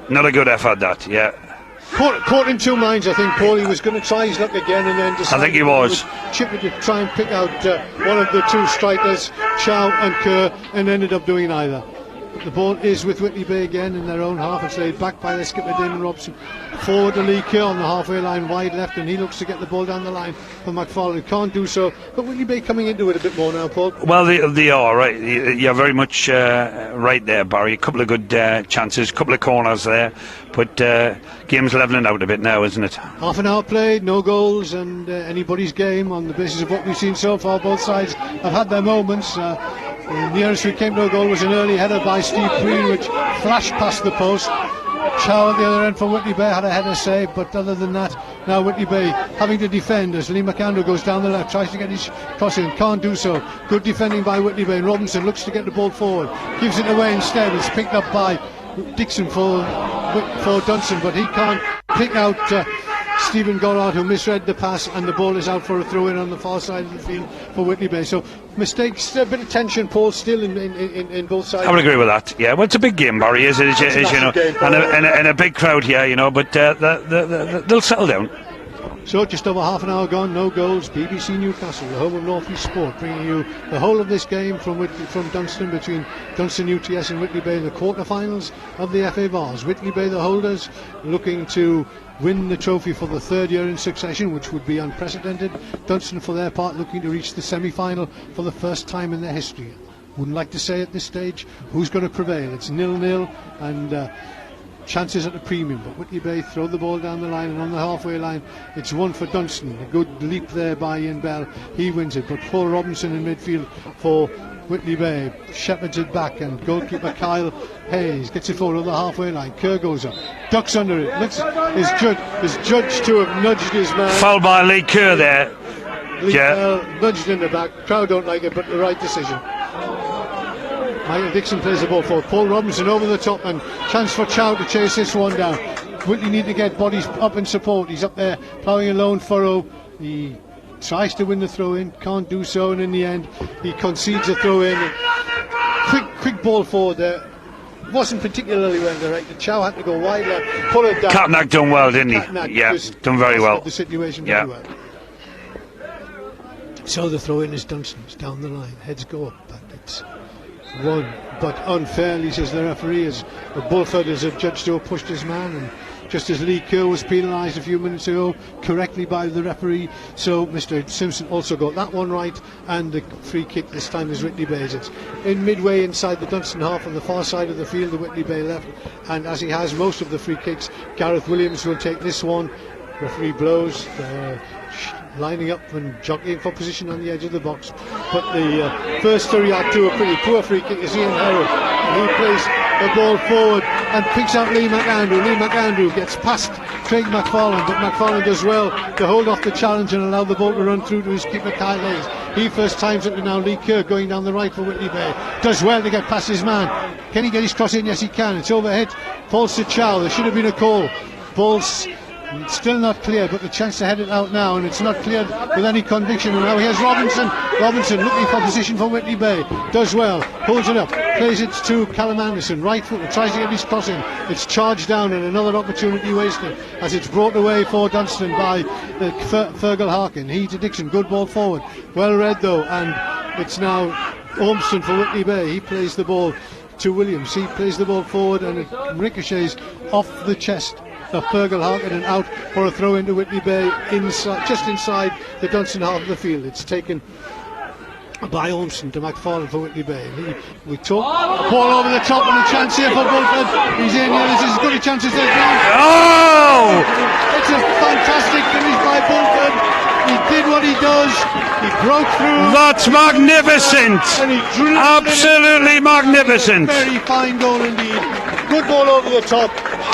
Not a good effort, that. Caught in two minds, I think, Paul. He was going to try his luck again, and then decided I think he was chip it to try and pick out one of the two strikers, Chow and Kerr, and ended up doing either. The ball is with Whitley Bay again in their own half. It's laid back by the skipper Damon Robson. Forward to Lee Kerr on the halfway line, wide left, and he looks to get the ball down the line for McFarlane. Can't do so, but Whitley Bay coming into it a bit more now, Paul. Well, they are, right. You're very much right there, Barry. A couple of good chances, a couple of corners there, but game's levelling out a bit now, isn't it? Half an hour played, no goals, and anybody's game on the basis of what we've seen so far. Both sides have had their moments. The nearest we came to a goal was an early header by Steve Green, which flashed past the post. Chow at the other end for Whitley Bay had a header save, but other than that, now Whitley Bay having to defend as Lee McAndrew goes down the left, tries to get his cross in, can't do so. Good defending by Whitley Bay. Robinson looks to get the ball forward, gives it away instead. It's picked up by Dixon for Dunston, but he can't pick out Stephen Goddard, who misread the pass, and the ball is out for a throw in on the far side of the field for Whitley Bay. So mistakes, a bit of tension, Paul, still in both sides. I would agree with that. Yeah, well, it's a big game, Barry, as you know, and a big crowd here, you know, but they'll settle down. So just over half an hour gone, no goals. BBC Newcastle, the home of North East Sport, bringing you the whole of this game from Dunston, between Dunston UTS and Whitley Bay in the quarterfinals of the FA Vase. Whitley Bay, the holders, looking to win the trophy for the third year in succession, which would be unprecedented. Dunston, for their part, looking to reach the semi-final for the first time in their history. Wouldn't like to say at this stage who's going to prevail. It's 0-0 and chances at a premium, but Whitley Bay throw the ball down the line, and on the halfway line it's one for Dunston. A good leap there by Ian Bell, he wins it, but Paul Robinson in midfield for Whitley Bay shepherds it back, and goalkeeper Kyle Hayes gets it forward on the halfway line. Kerr goes up, ducks under it, looks is judged to have nudged his man. Foul by Lee Kerr there. Lee Bell nudged in the back, crowd don't like it, but the right decision. Michael Dixon plays the ball forward. Paul Robinson over the top, and chance for Chow to chase this one down. Whitley need to get bodies up in support. He's up there ploughing a lone furrow. He tries to win the throw in, can't do so, and in the end he concedes a throw in. Quick ball forward there. Wasn't particularly well directed. Chow had to go wide left, pull it down. Katnack done well, didn't he? Yeah, done very well. The situation very well. So the throw in is Dunston's down the line. Heads go up, but it's one, but unfairly, says the referee, as Bulford is adjudged to have pushed his man, and just as Lee Kerr was penalised a few minutes ago correctly by the referee, so Mr. Simpson also got that one right, and the free kick this time is Whitley Bay's. It's in midway inside the Dunston half on the far side of the field, the Whitley Bay left, and as he has most of the free kicks, Gareth Williams will take this one. Referee blows, lining up and jockeying for position on the edge of the box, but the first to react to a pretty poor free kick is Ian Harrow, and he plays the ball forward and picks out Lee McAndrew. Lee McAndrew gets past Craig McFarlane, but McFarlane does well to hold off the challenge and allow the ball to run through to his keeper Kyle Hayes. He first times it, and now Lee Kerr going down the right for Whitley Bay does well to get past his man. Can he get his cross in? Yes, he can. It's overhit, falls to Chow. There should have been a call. Ball's still not clear, but the chance to head it out now, and it's not cleared with any conviction. And now here's Robinson looking for position for Whitley Bay, does well, holds it up, plays it to Callum Anderson, right foot, tries to get his cross in. It's charged down, and another opportunity wasted as it's brought away for Dunston by Fergal Harkin. He to Dixon, good ball forward, well read though, and it's now Ormston for Whitley Bay. He plays the ball to Williams, he plays the ball forward, and it ricochets off the chest of Fergal Harkin and out for a throw into Whitley Bay, just inside the Dunston half of the field. It's taken by Ormston to McFarlane for Whitley Bay. We talk ball over the top, and a chance here for Bulford. He's in here. This is as good a chance as there's been. Oh! It's a fantastic finish by Bulford. He did what he does. He broke through. That's magnificent. And he drew absolutely magnificent. Very fine goal indeed. Good ball over the top.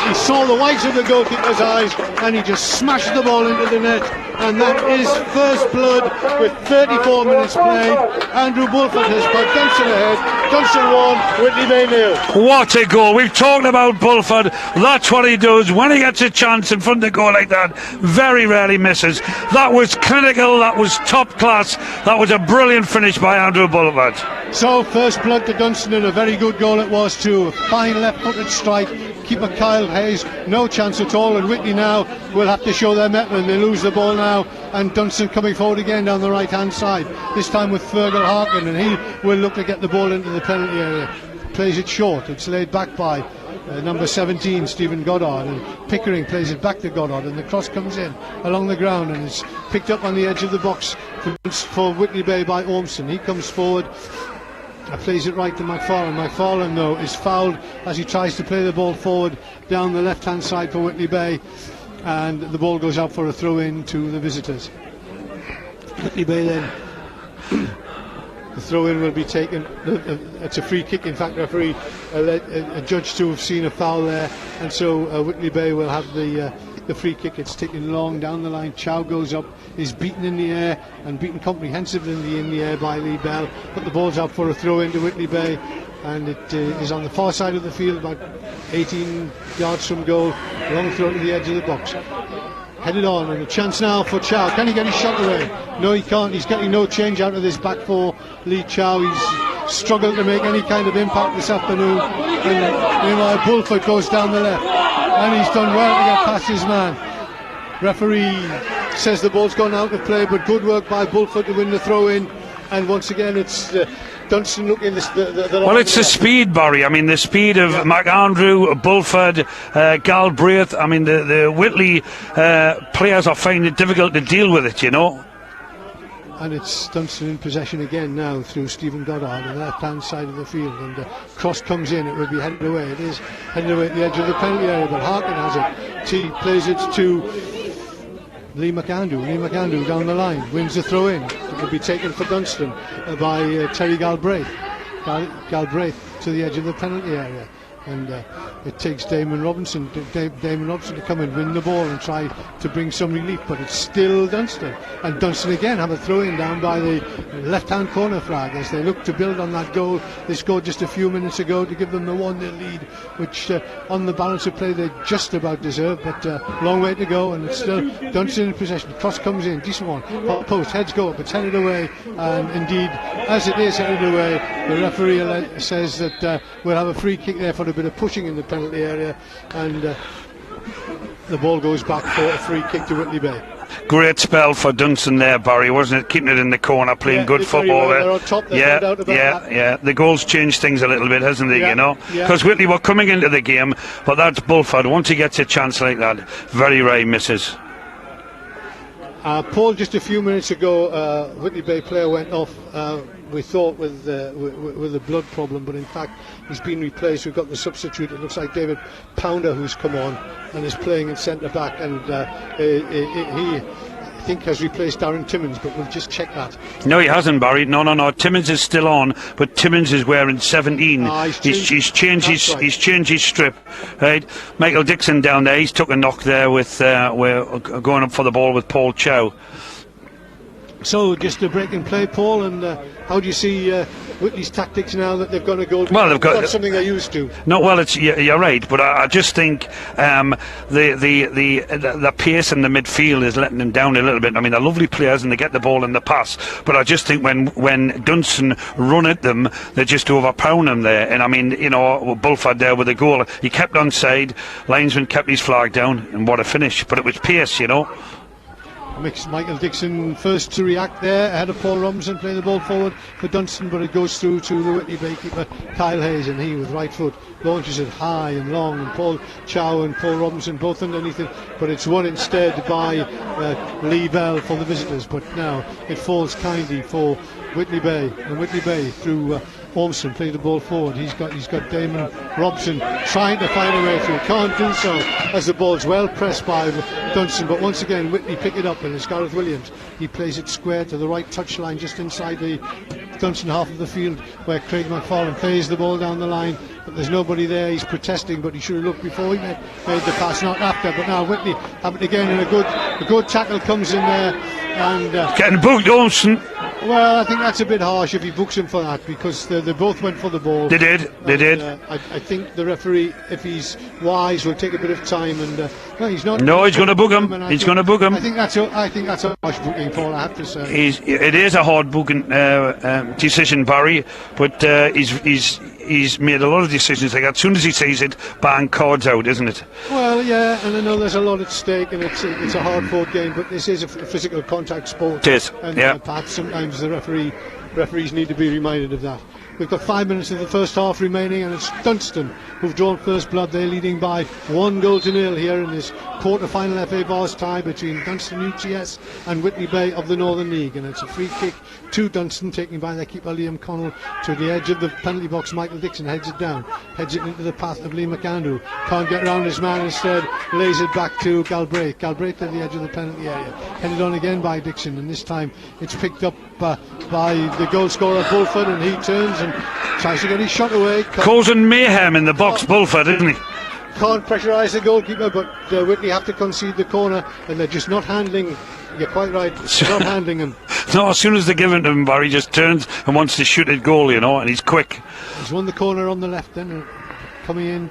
He saw the whites of the goalkeeper's eyes, and he just smashed the ball into the net, and that is first blood with 34 minutes played. Andrew Bulford has put Dunston ahead. Dunston 1, Whitley Bay 0. What a goal. We've talked about Bulford. That's what he does when he gets a chance in front of the goal like that. Very rarely misses. That was clinical, that was top class, that was a brilliant finish by Andrew Bulford. So first blood to Dunston, and a very good goal it was too. A fine left-footed strike. Keeper Kyle Hayes, no chance at all, and Whitley now will have to show their mettle, and they lose the ball now, and Dunston coming forward again down the right hand side, this time with Fergal Harkin, and he will look to get the ball into the penalty area. Plays it short, it's laid back by number 17 Stephen Goddard, and Pickering plays it back to Goddard, and the cross comes in along the ground, and it's picked up on the edge of the box for Whitley Bay by Ormston. He comes forward, plays it right to McFarlane. McFarlane though is fouled as he tries to play the ball forward down the left hand side for Whitley Bay, and the ball goes out for a throw in to the visitors. Whitley Bay then the throw in will be taken. It's a free kick, in fact. Referee judged to have seen a foul there, and so Whitley Bay will have the free kick. It's taken long down the line. Chow goes up, is beaten in the air, and beaten comprehensively in the air by Lee Bell, but the ball's out for a throw into Whitley Bay, and it is on the far side of the field, about 18 yards from goal, long throw to the edge of the box. headed on, and a chance now for Chow. Can he get his shot away? No, he can't. He's getting no change out of this back four. Lee Chow, he's struggled to make any kind of impact this afternoon. And meanwhile, Bulford goes down the left, and he's done well to get past his man. Referee says the ball's gone out of play, but good work by Bulford to win the throw-in. And once again, it's Dunston looking well, it's the speed, Barry. I mean, the speed of McAndrew, Bulford, Galbraith. I mean, the Whitley players are finding it difficult to deal with it, you know. And it's Dunston in possession again now through Stephen Goddard on the left-hand side of the field, and cross comes in. It will be headed away. It is headed away at the edge of the penalty area, but Harkin has it. T plays it to Lee McAndrew. Lee McAndrew down the line wins the throw-in. It will be taken for Dunston by Terry Galbraith. Galbraith to the edge of the penalty area, and it takes Damon Robinson to come and win the ball and try to bring some relief, but it's still Dunston. And Dunston again have a throw-in down by the left-hand corner flag as they look to build on that goal they scored just a few minutes ago to give them the 1-0 lead, which on the balance of play they just about deserve, but long way to go, and it's still Dunston in possession. Cross comes in, decent one, hot post, heads go up, it's headed away, and indeed as it is headed away, the referee says that we'll have a free kick there for a bit of pushing in the penalty area, and the ball goes back for a free kick to Whitley Bay. Great spell for Dunston there, Barry, wasn't it? Keeping it in the corner, playing good football there. They're on top, no doubt about that. Yeah. The goals changed things a little bit, hasn't they? You know, because Whitley were coming into the game, but that's Bulford. Once he gets a chance like that, very rare misses. Paul, just a few minutes ago, Whitley Bay player went off. We thought with a blood problem, but in fact he's been replaced. We've got the substitute. It looks like David Pounder who's come on and is playing in centre back, and he I think has replaced Darren Timmins, but we'll just check that. No, he hasn't, Barry. No. Timmins is still on, but Timmins is wearing 17. He's changed his strip. Right, Michael Dixon down there. He's took a knock there with we're going up for the ball with Paul Chow. So just a break in play, Paul, and how do you see Whitley's tactics now that they've got a goal? Well, they've got something they're used to. No, well, you're right, but I just think the pace in the midfield is letting them down a little bit. I mean, they're lovely players and they get the ball in the pass, but I just think when Dunston run at them, they just overpound them there. And I mean, you know, Bulford there with the goal, he kept onside, linesman kept his flag down, and what a finish! But it was pace, you know. Michael Dixon first to react there ahead of Paul Robinson, playing the ball forward for Dunston, but it goes through to the Whitley Bay keeper Kyle Hayes, and he with right foot launches it high and long, and Paul Chow and Paul Robinson both underneath it, but it's won instead by Lee Bell for the visitors. But now it falls kindly for Whitley Bay, and Whitley Bay through Ormston playing the ball forward. He's got Damon Robson trying to find a way through, can't do so as the ball's well pressed by Dunston, but once again Whitley pick it up, and it's Gareth Williams. He plays it square to the right touchline just inside the Dunston half of the field, where Craig McFarlane plays the ball down the line, but there's nobody there. He's protesting, but he should have looked before he made the pass, not after. But now Whitley have it again, and a good tackle comes in there, and getting booked, Ormston. Well, I think that's a bit harsh if he books him for that, because they both went for the ball. They did. I think the referee, if he's wise, will take a bit of time, and no, he's not. No, he's going to book him. He's going to book him. I think that's a harsh booking, Paul, I have to say. It is a hard booking decision, Barry, but he's made a lot of decisions like that. As soon as he sees it, bang, cards out, isn't it? Well, yeah, and I know there's a lot at stake, and it's a hard-fought game, but this is a physical contact sport. It is, and yeah. Perhaps sometimes the referees need to be reminded of that. We've got 5 minutes of the first half remaining, and it's Dunston who've drawn first blood. They're leading by 1-0 here in this quarter-final FA Vase tie between Dunston UTS and Whitley Bay of the Northern League, and it's a free kick to Dunston, taken by their keeper Liam Connell to the edge of the penalty box. Michael Dixon heads it into the path of Lee McAndrew, can't get round his man, instead lays it back to Galbraith to the edge of the penalty area, headed on again by Dixon, and this time it's picked up by the goal scorer Bulford, and he turns and tries to get his shot away. Causing mayhem in the box, Bulford, isn't he? Can't pressurise the goalkeeper, but Whitley have to concede the corner, and they're just not handling. You're quite right, not handling him. No, as soon as they give it to him, Barry just turns and wants to shoot at goal, you know, and he's quick. He's won the corner on the left then, coming in.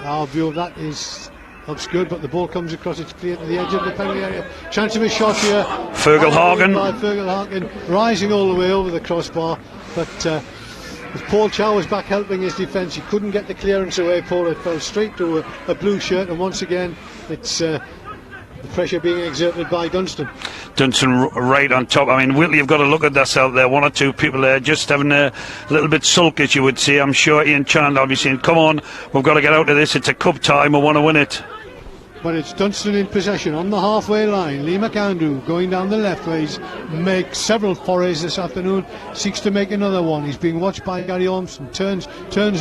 Our view of that is Looks good, but the ball comes across. It's clear to the edge of the penalty area. Chance of a shot here. Fergal Harkin. Fergal Harkin rising all the way over the crossbar, but as Paul Chow was back helping his defence, he couldn't get the clearance away. Paul, it fell straight to a blue shirt, and once again it's the pressure being exerted by Dunston. Dunston right on top. I mean, Whitley, you've got to look at this out there. One or two people there just having a little bit sulk, as you would say. I'm sure Ian Chandler will be saying, come on, we've got to get out of this. It's a cup time, we want to win it. But it's Dunston in possession on the halfway line. Lee McAndrew going down the left where he's made several forays this afternoon, seeks to make another one. He's being watched by Gary Ormston, turns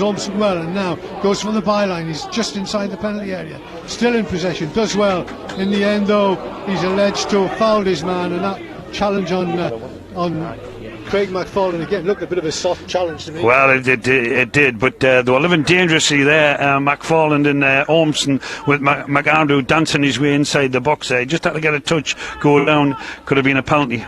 Ormston well, and now goes for the byline. He's just inside the penalty area, still in possession, does well. In the end though, he's alleged to have fouled his man, and that challenge on Craig McFarlane again looked a bit of a soft challenge to me. Well, it did, but they were living dangerously there. McFarlane and Ormston, with McAndrew dancing his way inside the box there. Just had to get a touch, go down, could have been a penalty.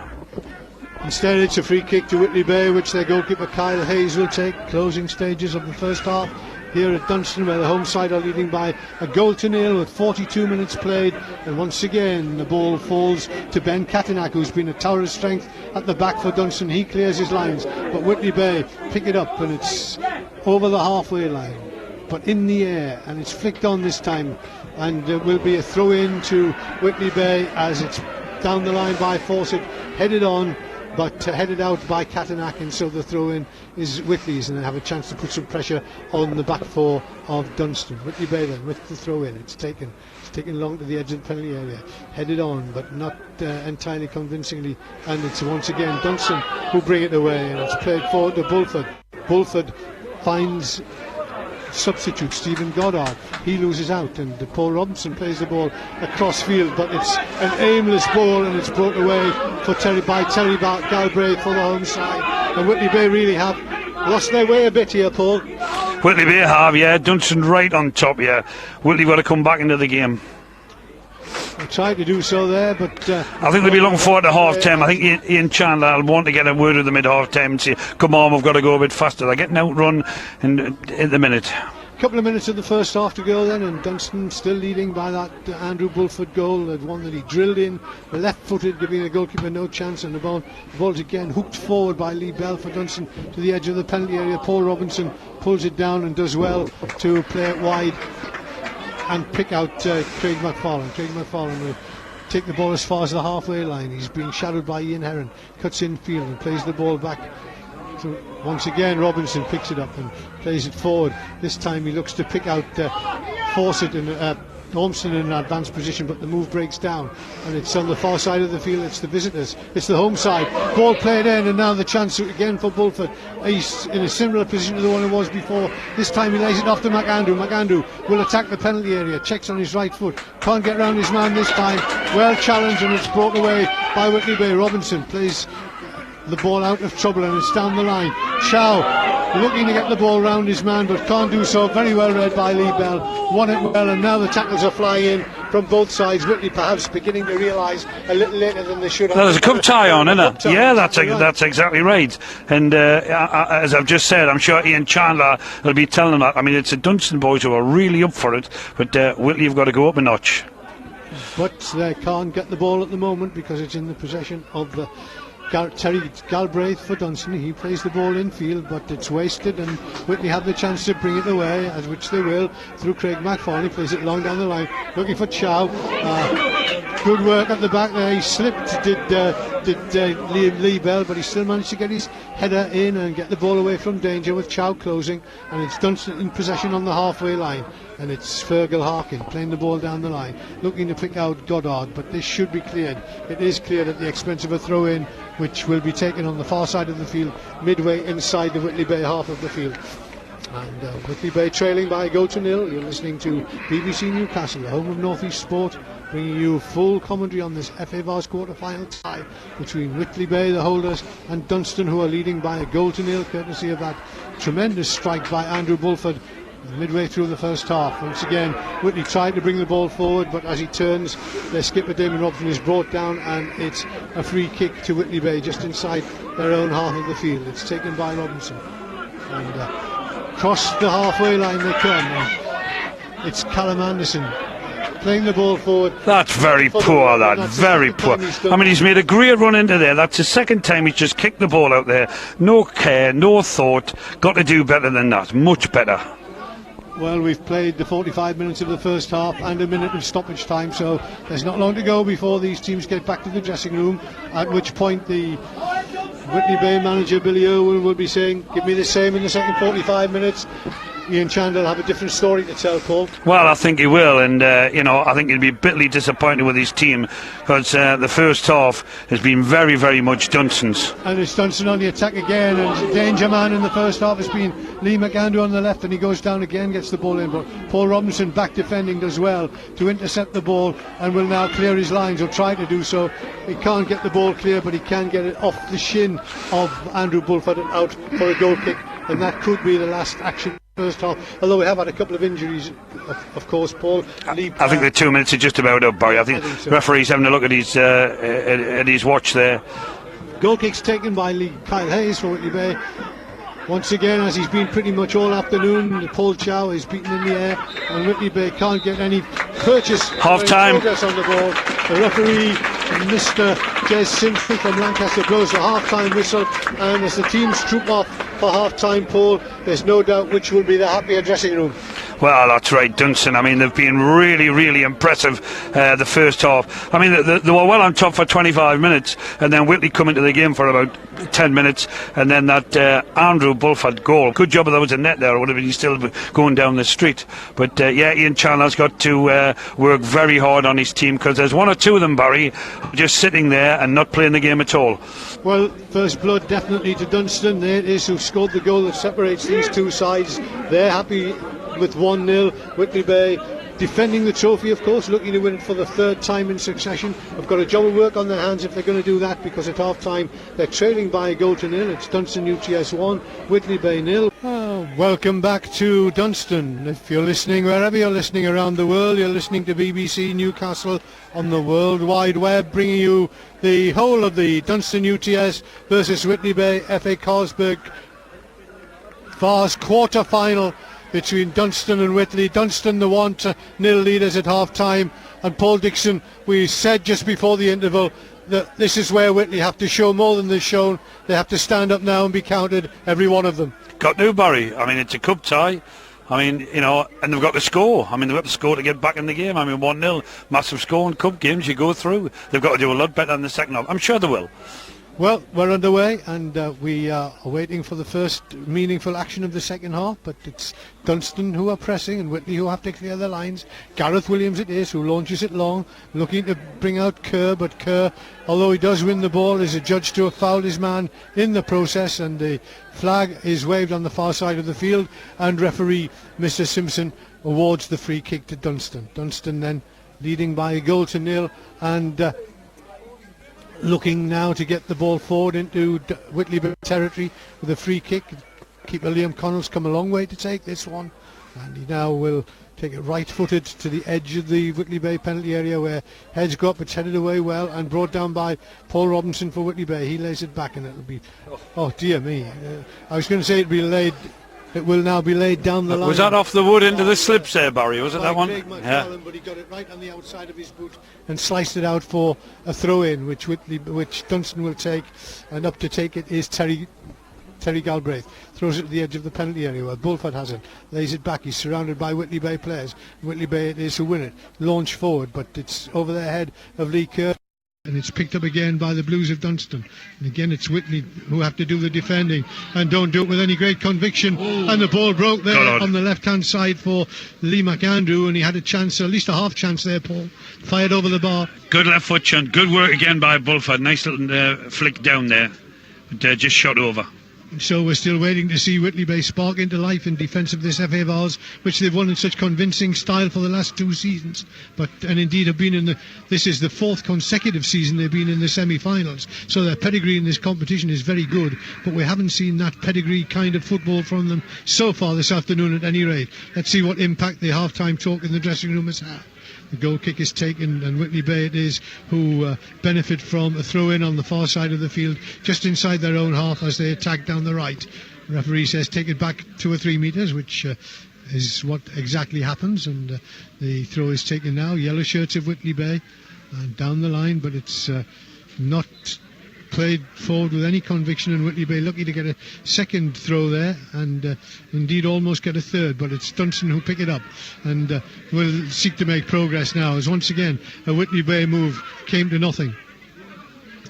Instead it's a free kick to Whitley Bay, which their goalkeeper Kyle Hayes will take. Closing stages of the first half here at Dunston, where the home side are leading by a goal to nil with 42 minutes played, and once again the ball falls to Ben Katanak, who's been a tower of strength at the back for Dunston. He clears his lines, but Whitley Bay pick it up, and it's over the halfway line but in the air, and it's flicked on this time, and there will be a throw in to Whitley Bay as it's down the line by Fawcett, headed on but headed out by Katanak, and so the throw-in is Whitley's, and they have a chance to put some pressure on the back four of Dunston. Whitley Bay then with the throw-in. It's taken long to the edge of the penalty area, headed on but not entirely convincingly, and it's once again Dunston who bring it away, and it's played forward to Bulford. Bulford finds substitute Stephen Goddard. He loses out, and Paul Robinson plays the ball across field, but it's an aimless ball, and it's brought away by Terry Galbraith for the home side. And Whitley Bay really have lost their way a bit here, Paul. Whitley Bay have, yeah. Dunston right on top, yeah. Whitley got to come back into the game. I tried to do so there, but I think they'll be looking forward to half time. I think Ian Chandler will want to get a word with them at half time and say, come on, we've got to go a bit faster. They're getting outrun in the minute. Couple of minutes of the first half to go then, and Dunston still leading by that Andrew Bulford goal, the one that he drilled in, left-footed, giving the goalkeeper no chance, and the ball's again hooked forward by Lee Bell for Dunston to the edge of the penalty area. Paul Robinson pulls it down and does well to play it wide and pick out Craig McFarlane. Craig McFarlane will take the ball as far as the halfway line. He's being shadowed by Ian Heron, cuts in field and plays the ball back. So once again Robinson picks it up and plays it forward. This time he looks to pick out Fawcett and Ormston in an advanced position, but the move breaks down, and it's on the far side of the field. It's the visitors, it's the home side. Ball played in, and now the chance again for Bulford. He's in a similar position to the one he was before. This time he lays it off to McAndrew. McAndrew will attack the penalty area, checks on his right foot, can't get round his man this time. Well challenged, and it's brought away by Whitley Bay. Robinson plays the ball out of trouble, and it's down the line. Chow looking to get the ball round his man, but can't do so. Very well read by Lee Bell, won it well, and now the tackles are flying in from both sides. Whitley perhaps beginning to realise a little later than they should have. There's a cup tie on, isn't it? Yeah, that's exactly right. And as I've just said, I'm sure Ian Chandler will be telling them that. I mean, it's the Dunston boys who are really up for it, but Whitley have got to go up a notch. But they can't get the ball at the moment because it's in the possession of the Terry Galbraith for Dunston. He plays the ball in field, but it's wasted, and Whitley have the chance to bring it away, as which they will, through Craig McFarlane. He plays it long down the line, looking for Chow. Good work at the back there. He slipped, did Lee Bell, but he still managed to get his header in and get the ball away from danger, with Chow closing, and it's Dunston in possession on the halfway line. And it's Fergal Harkin playing the ball down the line, looking to pick out Goddard, but this should be cleared. It is cleared at the expense of a throw-in, which will be taken on the far side of the field, midway inside the Whitley Bay half of the field. And Whitley Bay trailing by a goal to nil. You're listening to BBC Newcastle, the home of North East Sport, bringing you full commentary on this FA Vase quarter-final tie between Whitley Bay, the holders, and Dunston, who are leading by a goal to nil, courtesy of that tremendous strike by Andrew Bulford midway through the first half. Once again, Whitley tried to bring the ball forward, but as he turns, their skipper Damon Robson is brought down, and it's a free kick to Whitley Bay just inside their own half of the field. It's taken by Robinson, and across the halfway line they come. And it's Callum Anderson playing the ball forward. That's very poor, that. Very poor. I mean, he's made a great run into there. That's the second time he's just kicked the ball out there. No care, no thought. Got to do better than that. Much better. Well, we've played the 45 minutes of the first half and a minute of stoppage time, so there's not long to go before these teams get back to the dressing room, at which point the Whitley Bay manager Billy Irwin will be saying, give me the same in the second 45 minutes. Ian Chandler will have a different story to tell, Paul. Well, I think he will, and I think he'll be bitterly disappointed with his team, because the first half has been very, very much Dunstan's. And it's Dunstan on the attack again, and the danger man in the first half has been Lee McAndrew on the left, and he goes down again, gets the ball in, but Paul Robinson back defending does well to intercept the ball and will now clear his lines, or try to do so. He can't get the ball clear, but he can get it off the shin of Andrew Bulford and out for a goal kick, and that could be the last action first half, although we have had a couple of injuries, of course, Paul. I think the 2 minutes are just about up, Barry. I think the referee's having a look at his watch there. Goal kicks taken by Kyle Hayes for Whitley Bay. Once again, as he's been pretty much all afternoon, Paul Chow is beaten in the air, and Whitley Bay can't get any progress on the ball. The referee, Mr. Jez Simpson from Lancaster, blows the half-time whistle, and as the teams troop off for half-time, Paul, there's no doubt which will be the happier dressing room. Well, that's right, Dunstan. I mean, they've been really, really impressive the first half. I mean, they were well on top for 25 minutes, and then Whitley come into the game for about 10 minutes, and then that Andrew Bulford goal. Good job if there was a net there, or would have been still going down the street. But Ian Chandler's got to work very hard on his team, because there's one or two of them, Barry, just sitting there and not playing the game at all. Well, first blood definitely to Dunstan. There it is, who scored the goal that separates these two sides. They're happy with 1-0. Whitley Bay defending the trophy, of course, looking to win it for the third time in succession. Have got a job of work on their hands if they're going to do that, because at half time they're trailing by a goal to nil. It's Dunstan UTS 1, Whitley Bay 0. Welcome back to Dunstan. If you're listening, wherever you're listening around the world, you're listening to BBC Newcastle on the World Wide Web, bringing you the whole of the Dunstan UTS versus Whitley Bay FA Carlsberg Vase quarter-final between Dunstan and Whitley. Dunstan the 1-0 leaders at half-time, and Paul Dixon, we said just before the interval that this is where Whitley have to show more than they've shown. They have to stand up now and be counted, every one of them. Got to, Barry. I mean, it's a cup tie. I mean, and they've got to score. I mean, they've got to score to get back in the game. I mean, 1-0, massive score in cup games, you go through. They've got to do a lot better in the second half. I'm sure they will. Well, we're underway, and we are waiting for the first meaningful action of the second half, but it's Dunstan who are pressing and Whitley who have to clear the lines. Gareth Williams it is who launches it long, looking to bring out Kerr, but Kerr, although he does win the ball, is adjudged to have fouled his man in the process, and the flag is waved on the far side of the field, and referee Mr. Simpson awards the free kick to Dunstan. Dunstan then leading by a goal to nil, and looking now to get the ball forward into Whitley Bay territory with a free kick. Keeper Liam Connell's come a long way to take this one, and he now will take it right-footed to the edge of the Whitley Bay penalty area, where heads go up, it's headed away well and brought down by Paul Robinson for Whitley Bay. He lays it back, and it'll be, oh dear me, I was going to say it will now be laid down the line. Was that off the wood into the slips there, Barry? Was it that one? Craig McQuillan, yeah. But he got it right on the outside of his boot and sliced it out for a throw-in, which Dunstan will take, and up to take it is Terry Galbraith. Throws it to the edge of the penalty area where Bulford has it, lays it back. He's surrounded by Whitley Bay players. Whitley Bay it is who win it. Launch forward, but it's over the head of Lee Kerr. And it's picked up again by the Blues of Dunstan. And again it's Whitley who have to do the defending and don't do it with any great conviction. Ooh. And the ball broke there on the left-hand side for Lee McAndrew, and he had a chance, at least a half chance there, Paul. Fired over the bar. Good left foot shunt. Good work again by Bulford. Nice little flick down there. But just shot over. So we're still waiting to see Whitley Bay spark into life in defence of this FA Vase, which they've won in such convincing style for the last 2 seasons. And indeed have been this is the 4th consecutive season they've been in the semi-finals. So their pedigree in this competition is very good, but we haven't seen that pedigree kind of football from them so far this afternoon at any rate. Let's see what impact the half-time talk in the dressing room has had. The goal kick is taken, and Whitley Bay it is who benefit from a throw-in on the far side of the field, just inside their own half as they attack down the right. The referee says take it back 2 or 3 metres, which is what exactly happens, and the throw is taken now. Yellow shirts of Whitley Bay down the line, but it's not played forward with any conviction, and Whitley Bay lucky to get a second throw there, and indeed almost get a third, but it's Dunston who pick it up and will seek to make progress now, as once again a Whitley Bay move came to nothing.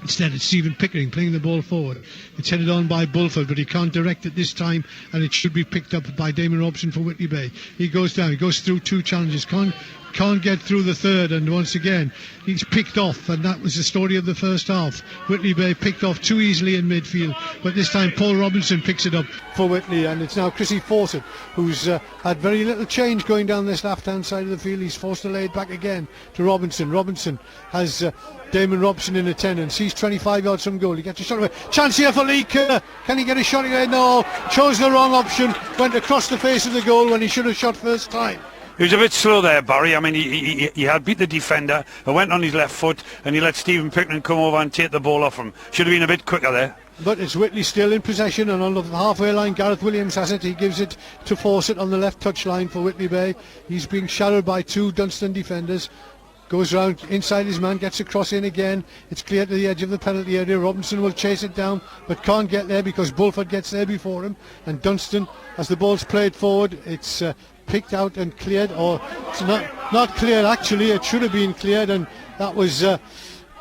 Instead, it's Stephen Pickering playing the ball forward. It's headed on by Bulford, but he can't direct it this time, and it should be picked up by Damon Robson for Whitley Bay. He goes down, he goes through two challenges, can't get through the third, and once again he's picked off, and that was the story of the first half. Whitley Bay picked off too easily in midfield, but this time Paul Robinson picks it up for Whitley, and it's now Chrissy Fawcett who's had very little change going down this left hand side of the field. He's forced to lay it back again to Robinson. Robinson has Damon Robson in attendance. He's 25 yards from goal. He gets a shot away. Chance here for Lee Kerr. Can he get a shot away? No. Chose the wrong option. Went across the face of the goal when he should have shot first time. He was a bit slow there, Barry. I mean, he had beat the defender, went on his left foot, and he let Stephen Pickering come over and take the ball off him. Should have been a bit quicker there. But it's Whitley still in possession, and on the halfway line Gareth Williams has it. He gives it to Fawcett on the left touch line for Whitley Bay. He's being shadowed by two Dunston defenders. Goes round inside his man, gets across in again. It's clear to the edge of the penalty area. Robinson will chase it down, but can't get there because Bulford gets there before him. And Dunston, as the ball's played forward, it's picked out and cleared, or it's not cleared actually. It should have been cleared, and that was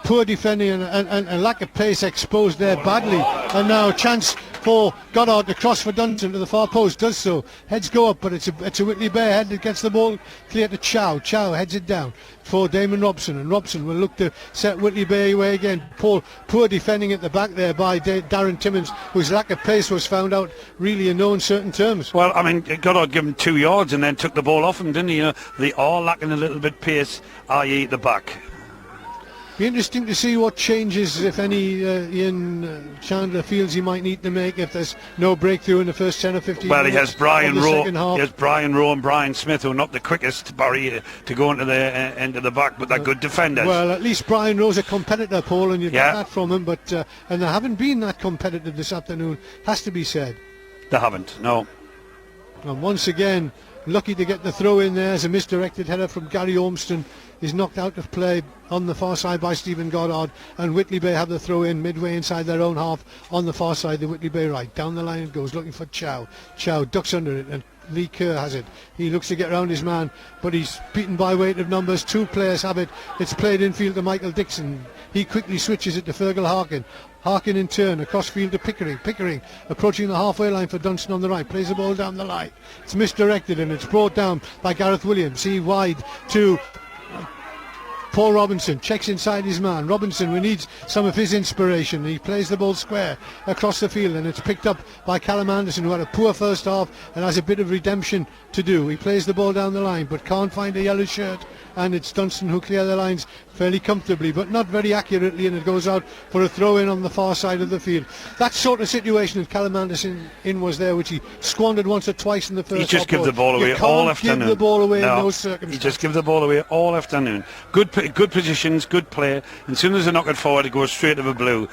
poor defending and lack of pace exposed there badly. And now a chance for Goddard to cross for Dunston to the far post. Does so. Heads go up, but it's a Whitley Bay head that gets the ball clear to Chow. Chow heads it down for Damon Robson, and Robson will look to set Whitley Bay away again. Poor defending at the back there by Darren Timmins, whose lack of pace was found out really in no uncertain terms. Well, I mean, Goddard gave him 2 yards and then took the ball off him, didn't he? You know, they are lacking a little bit pace, i.e. the back. Be interesting to see what changes, if any, Ian Chandler feels he might need to make if there's no breakthrough in the first 10 or 15 well, minutes. He has Brian Rowe and Brian Smith, who are not the quickest, Barry, to go into the back, but they're good defenders. Well, at least Brian Rowe's a competitor, Paul, and you've got that from him, but and they haven't been that competitive this afternoon, has to be said. They haven't, no. And once again, lucky to get the throw in there as a misdirected header from Gary Ormston is knocked out of play on the far side by Stephen Goddard, and Whitley Bay have the throw in midway inside their own half on the far side, the Whitley Bay right. Down the line it goes, looking for Chow. Chow ducks under it, and Lee Kerr has it. He looks to get round his man, but he's beaten by weight of numbers. Two players have it. It's played infield to Michael Dixon. He quickly switches it to Fergal Harkin. Harkin in turn across field to Pickering. Pickering approaching the halfway line for Dunston on the right. Plays the ball down the line. It's misdirected and it's brought down by Gareth Williams. He wide to Paul Robinson, checks inside his man. Robinson, we need some of his inspiration. He plays the ball square across the field, and it's picked up by Callum Anderson, who had a poor first half and has a bit of redemption to do. He plays the ball down the line but can't find a yellow shirt, and it's Dunston who clear the lines fairly comfortably but not very accurately, and it goes out for a throw in on the far side of the field. That sort of situation that Callum Anderson in was there, which he squandered once or twice in the first half. He just gives the ball away all afternoon. Give the ball away in those circumstances. He just gives the ball away all afternoon. Good positions, good play, and as soon as they knock it forward it goes straight to the blue.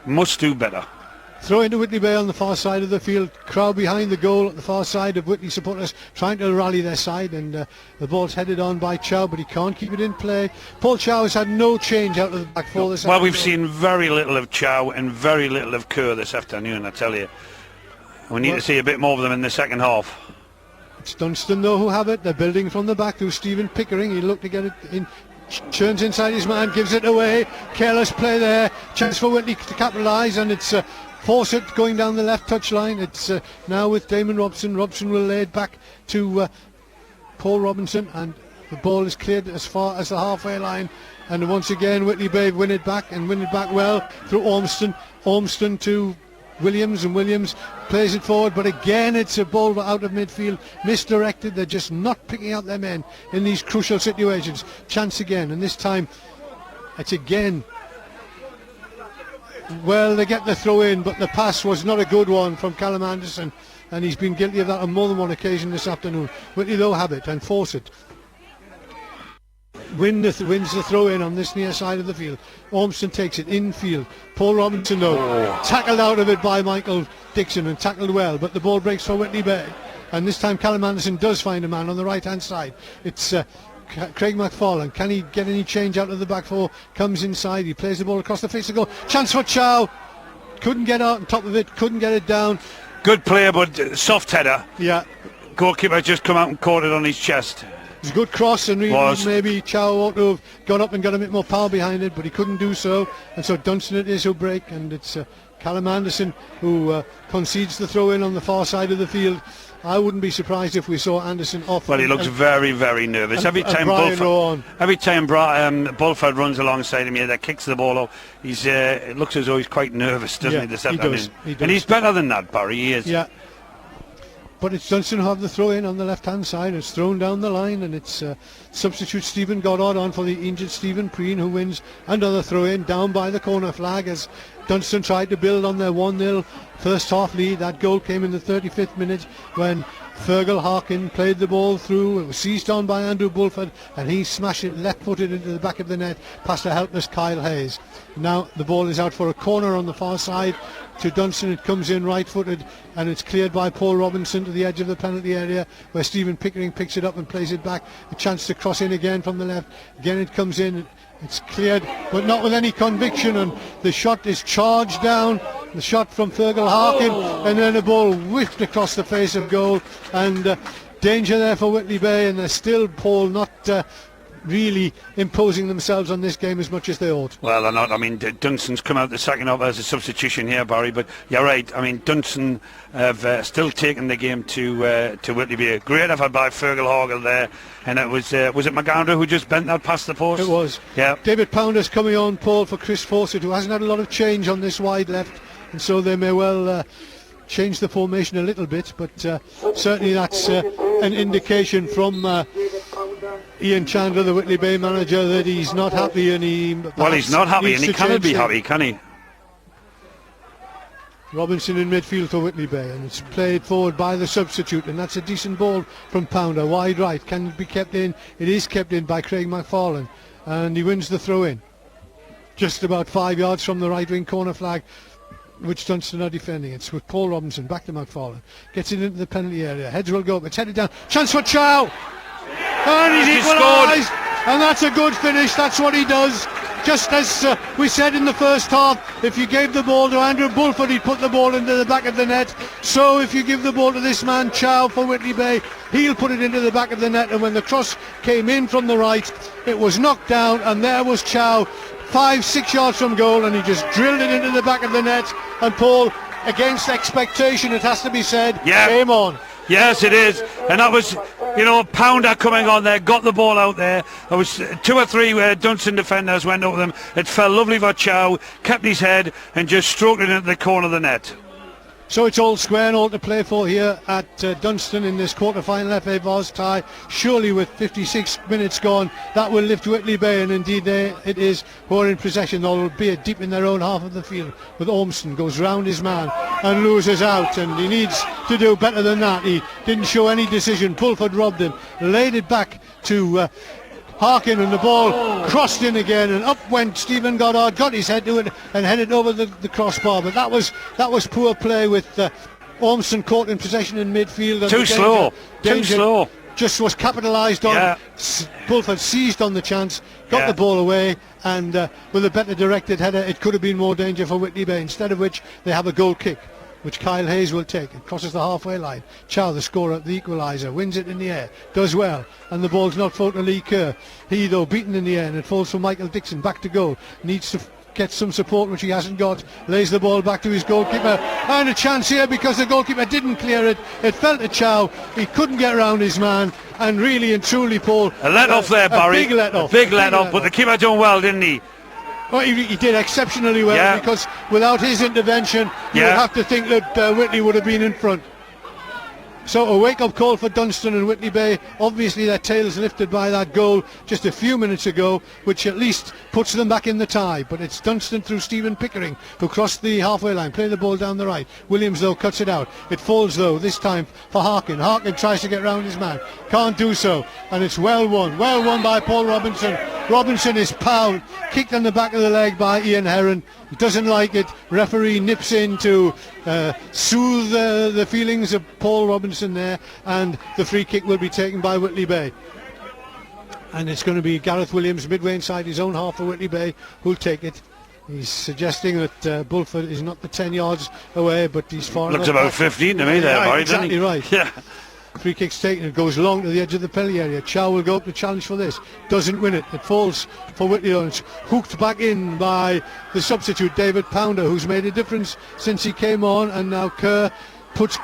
Must do better. Throw into Whitley Bay on the far side of the field. Crowd behind the goal at the far side of Whitley supporters trying to rally their side, and the ball's headed on by Chow, but he can't keep it in play. Paul Chow has had no change out of the back four this afternoon. Well, we've seen very little of Chow and very little of Kerr this afternoon, I tell you. We need to see a bit more of them in the second half. It's Dunston though who have it. They're building from the back through Stephen Pickering. He looked to get it in. Turns inside his man, gives it away. Careless play there. Chance for Whitley to capitalise, and it's Fawcett going down the left touch line. It's now with Damon Robson. Robson will lay it back to Paul Robinson, and the ball is cleared as far as the halfway line. And once again, Whitley Bay win it back, and win it back well through Ormston. Ormston to Williams, and Williams plays it forward, but again it's a ball out of midfield, misdirected. They're just not picking out their men in these crucial situations. Chance again, and this time it's again, well, they get the throw in, but the pass was not a good one from Callum Anderson, and he's been guilty of that on more than one occasion this afternoon. Whitley though have it and force it. Wins the throw in on this near side of the field. Ormston takes it infield. Paul Robinson though tackled out of it by Michael Dixon, and tackled well, but the ball breaks for Whitley Bay. and this time Callum Anderson does find a man on the right hand side. It's Craig McFarlane. Can he get any change out of the back four? Comes inside, he plays the ball across the face of goal. Chance for Chow. Couldn't get out on top of it, couldn't get it down. Good player, but soft header. Yeah. Goalkeeper just come out and caught it on his chest. It was a good cross, and really maybe Chow ought to have gone up and got a bit more power behind it, but he couldn't do so. And so Dunston it is who break, and it's Callum Anderson who concedes the throw in on the far side of the field. I wouldn't be surprised if we saw Anderson off. Well, he looks very, very nervous. Every time Bulford runs alongside him here, that kicks the ball up, it looks as though he's quite nervous, doesn't he, this afternoon? He does. And he's better than that, Barry, he is. Yeah. But it's Dunston who have the throw in on the left hand side. It's thrown down the line, and it's substitute Stephen Goddard on for the injured Stephen Preen, who wins another throw in down by the corner flag as Dunston tried to build on their 1-0 first half lead. That goal came in the 35th minute when Fergal Harkin played the ball through. It was seized on by Andrew Bulford, and he smashed it left-footed into the back of the net past a helpless Kyle Hayes. Now the ball is out for a corner on the far side to Dunston. It comes in right-footed, and it's cleared by Paul Robinson to the edge of the penalty area, where Stephen Pickering picks it up and plays it back. A chance to cross in again from the left. Again it comes in. It's cleared, but not with any conviction, and the shot is charged down. The shot from Fergal Harkin, and then the ball whiffed across the face of goal, and danger there for Whitley Bay, and they're still, Paul, not really imposing themselves on this game as much as they ought. Well, they're not. I mean, Dunstan's come out the second half as a substitution here, Barry, but you're right. I mean, Dunstan have still taken the game to Whitley Bay. Great effort by Fergal Harkin there, and it was it McGandra who just bent that past the post? It was. Yeah. David Pounder's coming on, Paul, for Chris Fawcett, who hasn't had a lot of change on this wide left, and so they may well change the formation a little bit, but certainly that's an indication from Ian Chandler, the Whitley Bay manager, that he's not happy, and he's not happy, and he cannot be happy, can he? Robinson in midfield for Whitley Bay, and it's played forward by the substitute, and that's a decent ball from Pounder, wide right. Can it be kept in? It is kept in by Craig McFarlane, and he wins the throw in just about 5 yards from the right wing corner flag, which Dunston are defending. It's with Paul Robinson back to McFarlane, gets it into the penalty area, heads will go up, it's headed down, chance for Chow, and he's equalised, and that's a good finish. That's what he does. Just as we said in the first half, if you gave the ball to Andrew Bulford, he'd put the ball into the back of the net. So if you give the ball to this man Chow for Whitley Bay, he'll put it into the back of the net, and when the cross came in from the right, it was knocked down, and there was Chow 5-6 yards from goal, and he just drilled it into the back of the net. And Paul, against expectation, it has to be said, game on. Yes, it is, and that was, Pounder coming on there, got the ball out there. There was 2 or 3 Dunston defenders went over them. It fell lovely for Chow, kept his head and just stroked it into the corner of the net. So it's all square and all to play for here at Dunston in this quarter-final FA Vase tie. Surely with 56 minutes gone, that will lift Whitley Bay, and indeed it is who are in possession, albeit deep in their own half of the field, with Ormston goes round his man and loses out, and he needs to do better than that. He didn't show any decision. Pulford robbed him, laid it back to Harkin, and the ball crossed in again, and up went Stephen Goddard, got his head to it and headed over the crossbar. But that was poor play with Ormston caught in possession in midfield. And too slow. Just was capitalised on. Yeah. Bulford seized on the chance, got the ball away, and with a better directed header, it could have been more danger for Whitley Bay. Instead of which, they have a goal kick, which Kyle Hayes will take. It crosses the halfway line. Chow, the scorer, the equaliser, wins it in the air, does well, and the ball's not fallen to Lee Kerr. He, though, beaten in the air, and it falls for Michael Dixon, back to goal. Needs to get some support, which he hasn't got. Lays the ball back to his goalkeeper, and a chance here because the goalkeeper didn't clear it. It fell to Chow. He couldn't get around his man, and really and truly, Paul, a let-off there, Barry. Big let-off. Big let-off, but the keeper done well, didn't he? Well, he did exceptionally well, because without his intervention, you would have to think that Whitley would have been in front. So a wake-up call for Dunston and Whitley Bay. Obviously their tails lifted by that goal just a few minutes ago, which at least puts them back in the tie. But it's Dunston through Stephen Pickering, who crossed the halfway line, play the ball down the right. Williams, though, cuts it out. It falls, though, this time for Harkin. Harkin tries to get round his man, can't do so, and it's well won by Paul Robinson. Robinson is pounded, kicked on the back of the leg by Ian Heron. He doesn't like it. Referee nips in to soothe the feelings of Paul Robinson there, and the free kick will be taken by Whitley Bay. And it's going to be Gareth Williams midway inside his own half for Whitley Bay who'll take it. He's suggesting that Bulford is not the 10 yards away, but he's far enough. Looks about 15 to me there, Barry, exactly right. Yeah. Free kick's taken, it goes long to the edge of the penalty area. Chow will go up to challenge for this, doesn't win it, it falls for Whitley, and it's hooked back in by the substitute David Pounder, who's made a difference since he came on, and now Kerr puts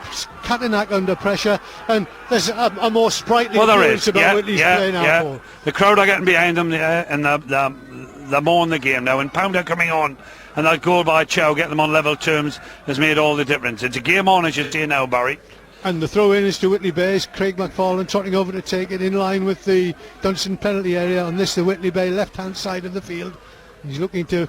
Katenak under pressure, and there's a more sprightly appearance about Whitley's play now. Paul. The crowd are getting behind them, and they're more in the game now, and Pounder coming on, and that goal by Chow, getting them on level terms, has made all the difference. It's a game on, as you see now, Barry. And the throw in is to Whitley Bay. Craig McFarlane trotting over to take it in line with the Dunston penalty area. On this, the Whitley Bay left hand side of the field. He's looking to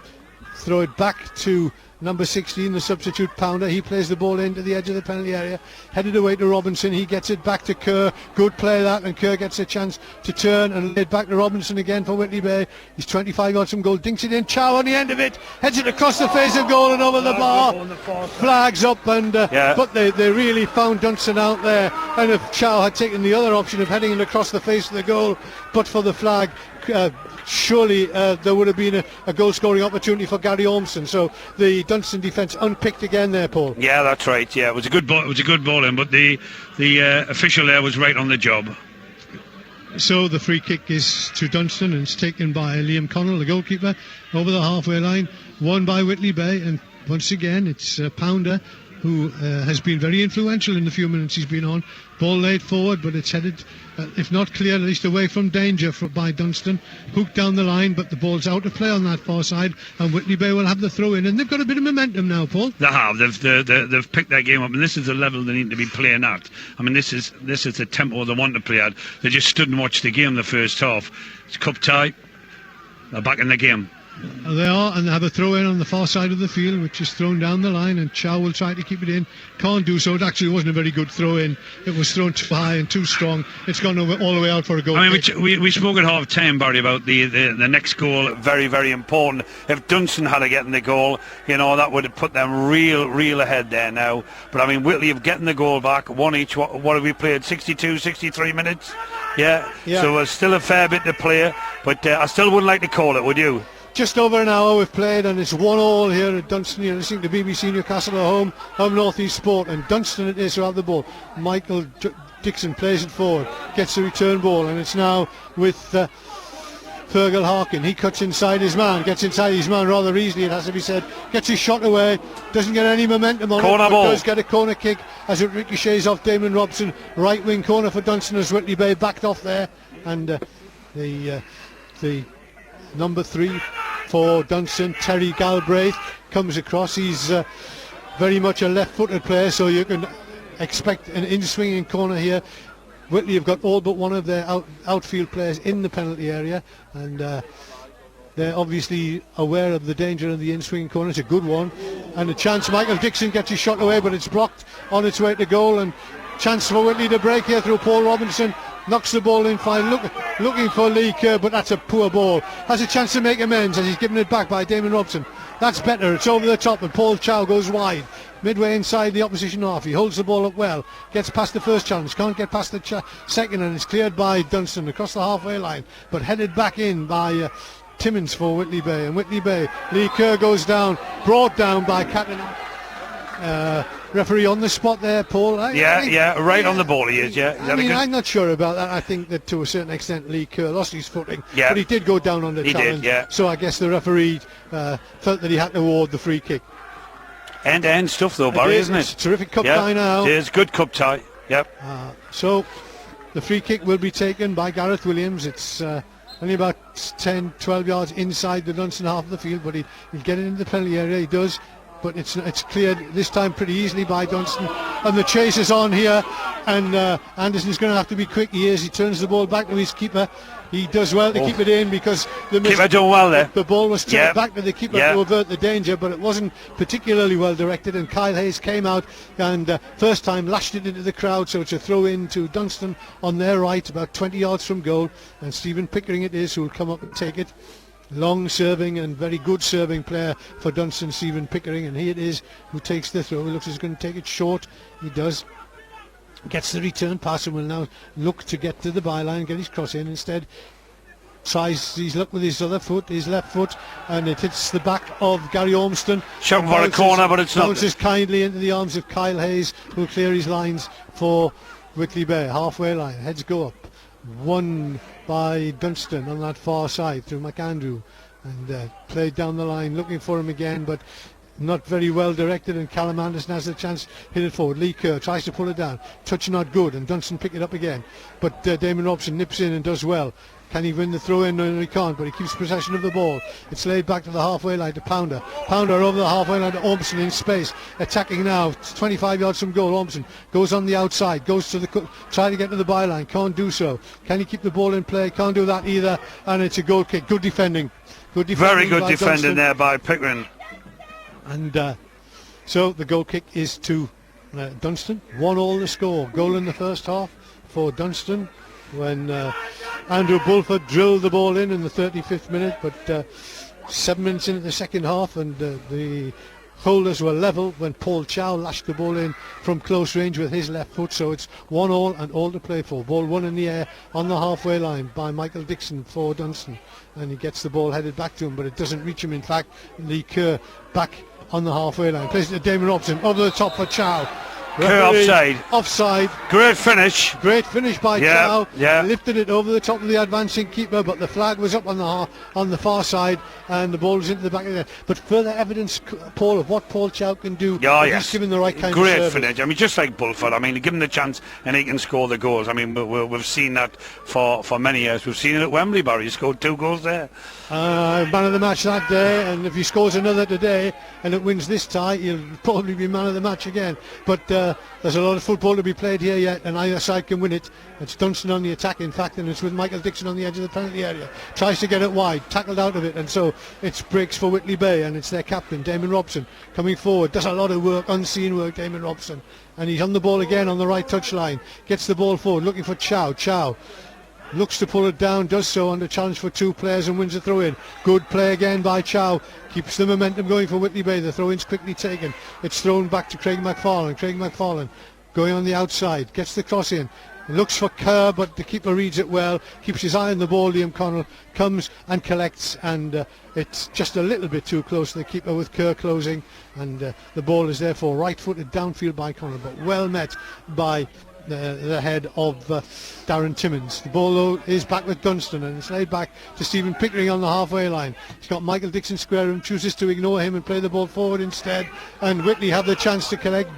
throw it back to number 16, the substitute Pounder. He plays the ball into the edge of the penalty area, headed away to Robinson. He gets it back to Kerr. Good play that, and Kerr gets a chance to turn and lay it back to Robinson again for Whitley Bay. He's 25 yards from goal, dinks it in. Chow on the end of it, heads it across the face of goal and over the bar. Flags up, and but they really found Dunston out there. And if Chow had taken the other option of heading it across the face of the goal, but for the flag, surely there would have been a goal scoring opportunity for Gary Ormston. So the Dunston defence unpicked again there, Paul. Yeah, that's right. Yeah, it was a good ball. It was a good ball in, but the official there was right on the job. So the free kick is to Dunston, and it's taken by Liam Connell, the goalkeeper, over the halfway line, won by Whitley Bay. And once again it's Pounder who has been very influential in the few minutes he's been on. Ball laid forward, but it's headed, if not clear, at least away from danger by Dunston. Hooked down the line, but the ball's out of play on that far side, and Whitley Bay will have the throw in, and they've got a bit of momentum now, Paul. They have. They've picked their game up, and this is the level they need to be playing at. I mean, this is the tempo they want to play at. They just stood and watched the game the first half. It's cup tie. They're back in the game. They are, and they have a throw in on the far side of the field, which is thrown down the line, and Chow will try to keep it in. Can't do so. It actually wasn't a very good throw in. It was thrown too high and too strong. It's gone all the way out for a goal. I mean, we spoke at half time, Barry, about the next goal. Very, very important. If Dunston had a getting the goal, you know, that would have put them real ahead there now. But I mean, Whitley have getting the goal back, one each. What have we played? 62, 63 minutes. Yeah. So there's still a fair bit to play, but I still wouldn't like to call it, would you? Just over an hour we've played, and it's 1-1 here at Dunston. You're listening to BBC Newcastle at home on North East Sport, and Dunston it is who have the ball. Michael Dixon plays it forward, gets the return ball, and it's now with Fergal Harkin. He cuts inside his man, gets inside his man rather easily, it has to be said. Gets his shot away, doesn't get any momentum on corner it, ball. But does get a corner kick as it ricochets off Damon Robson. Right wing corner for Dunston as Whitley Bay backed off there, and the number 3 for Dunston, Terry Galbraith, comes across. He's very much a left-footed player, so you can expect an in-swinging corner here. Whitley have got all but one of their outfield players in the penalty area, and they're obviously aware of the danger of the in-swinging corner. It's a good one, and a chance. Michael Dixon gets his shot away, but it's blocked on its way to goal, and chance for Whitley to break here through Paul Robinson. Knocks the ball in fine, looking for Lee Kerr, but that's a poor ball. Has a chance to make amends as he's given it back by Damon Robson. That's better, it's over the top, and Paul Chow goes wide. Midway inside the opposition half, he holds the ball up well, gets past the first challenge, can't get past the second, and it's cleared by Dunston across the halfway line, but headed back in by Timmins for Whitley Bay. And Whitley Bay, Lee Kerr goes down, brought down by Katenak. Referee on the spot there, Paul. Right on the ball he is. I'm not sure about that. I think that to a certain extent Lee Kerr lost his footing, but he did go down on the challenge. So I guess the referee felt that he had to award the free kick. End-to-end stuff though, Barry, isn't it? It's a terrific cup tie now. It is good cup tie. Yep. So the free kick will be taken by Gareth Williams. It's only about 10-12 yards inside the Dunston half of the field, but he'll get it into the penalty area. He does. but it's cleared this time pretty easily by Dunston, and the chase is on here, and Anderson's going to have to be quick. He turns the ball back to his keeper. He does well to keep it in, because the keeper doing well there. The ball was straight back to the keeper to avert the danger, but it wasn't particularly well directed, and Kyle Hayes came out and first time lashed it into the crowd, so it's a throw in to Dunston on their right, about 20 yards from goal, and Stephen Pickering it is who will come up and take it. Long serving and very good serving player for Dunston, Stephen Pickering, and he it is who takes the throw. He looks as he's going to take it short. He does. Gets the return pass and will now look to get to the byline, get his cross in. Instead tries his luck with his other foot, his left foot, and it hits the back of Gary Ormston. Shouting for a corner, but it's not. Bounces kindly into the arms of Kyle Hayes, who will clear his lines for Whitley Bay. Halfway line, heads go up. Won by Dunston on that far side through McAndrew, and played down the line looking for him again, but not very well directed, and Callum Anderson has the chance, hit it forward. Lee Kerr tries to pull it down, touch not good, and Dunston pick it up again, but Damon Robson nips in and does well. Can he win the throw in? No, he can't, but he keeps possession of the ball. It's laid back to the halfway line to Pounder over the halfway line to Ormston in space, attacking now 25 yards from goal. Ormston goes on the outside, goes to try to get to the byline, can't do so. Can he keep the ball in play? Can't do that either, and it's a goal kick. Good defending very good defending Dunston there by Pickering. And so the goal kick is to Dunston. 1-1 the score. Goal in the first half for Dunston when Andrew Bulford drilled the ball in the 35th minute, but 7 minutes into the second half, and the holders were level when Paul Chow lashed the ball in from close range with his left foot. So it's 1-1 and all to play for. Ball one in the air on the halfway line by Michael Dixon for Dunston, and he gets the ball headed back to him, but it doesn't reach him. In fact, Lee Kerr back on the halfway line, plays it to Damon Robson, over the top for Chow. Offside. Offside. Great finish by Chow. Lifted it over the top of the advancing keeper, but the flag was up on the far side, and the ball was into the back of the net. But further evidence, Paul, of what Paul Chow can do. He's given the right kind of service. Great finish. I mean, just like Bulford. I mean, give him the chance and he can score the goals. I mean, we've seen that for many years. We've seen it at Wembley. Barry scored 2 goals there. Man of the match that day, and if he scores another today and it wins this tie, he'll probably be man of the match again. But there's a lot of football to be played here yet, and either side can win it. It's Dunston on the attack, in fact, and it's with Michael Dixon on the edge of the penalty area. Tries to get it wide, tackled out of it, and so it's breaks for Whitley Bay, and it's their captain, Damon Robson, coming forward. Does a lot of work, unseen work, Damon Robson. And he's on the ball again on the right touchline. Gets the ball forward, looking for Chow. Chow looks to pull it down, does so under challenge for 2 players and wins the throw in. Good play again by Chow, keeps the momentum going for Whitley Bay. The throw in's quickly taken. It's thrown back to Craig McFarlane. Craig McFarlane going on the outside, gets the cross in, looks for Kerr, but the keeper reads it well, keeps his eye on the ball. Liam Connell comes and collects, and it's just a little bit too close to the keeper with Kerr closing, and the ball is therefore right-footed downfield by Connell, but well met by the head of Darren Timmins. The ball though is back with Dunston, and it's laid back to Stephen Pickering on the halfway line. He's got Michael Dixon square and chooses to ignore him and play the ball forward instead, and Whitley have the chance to collect.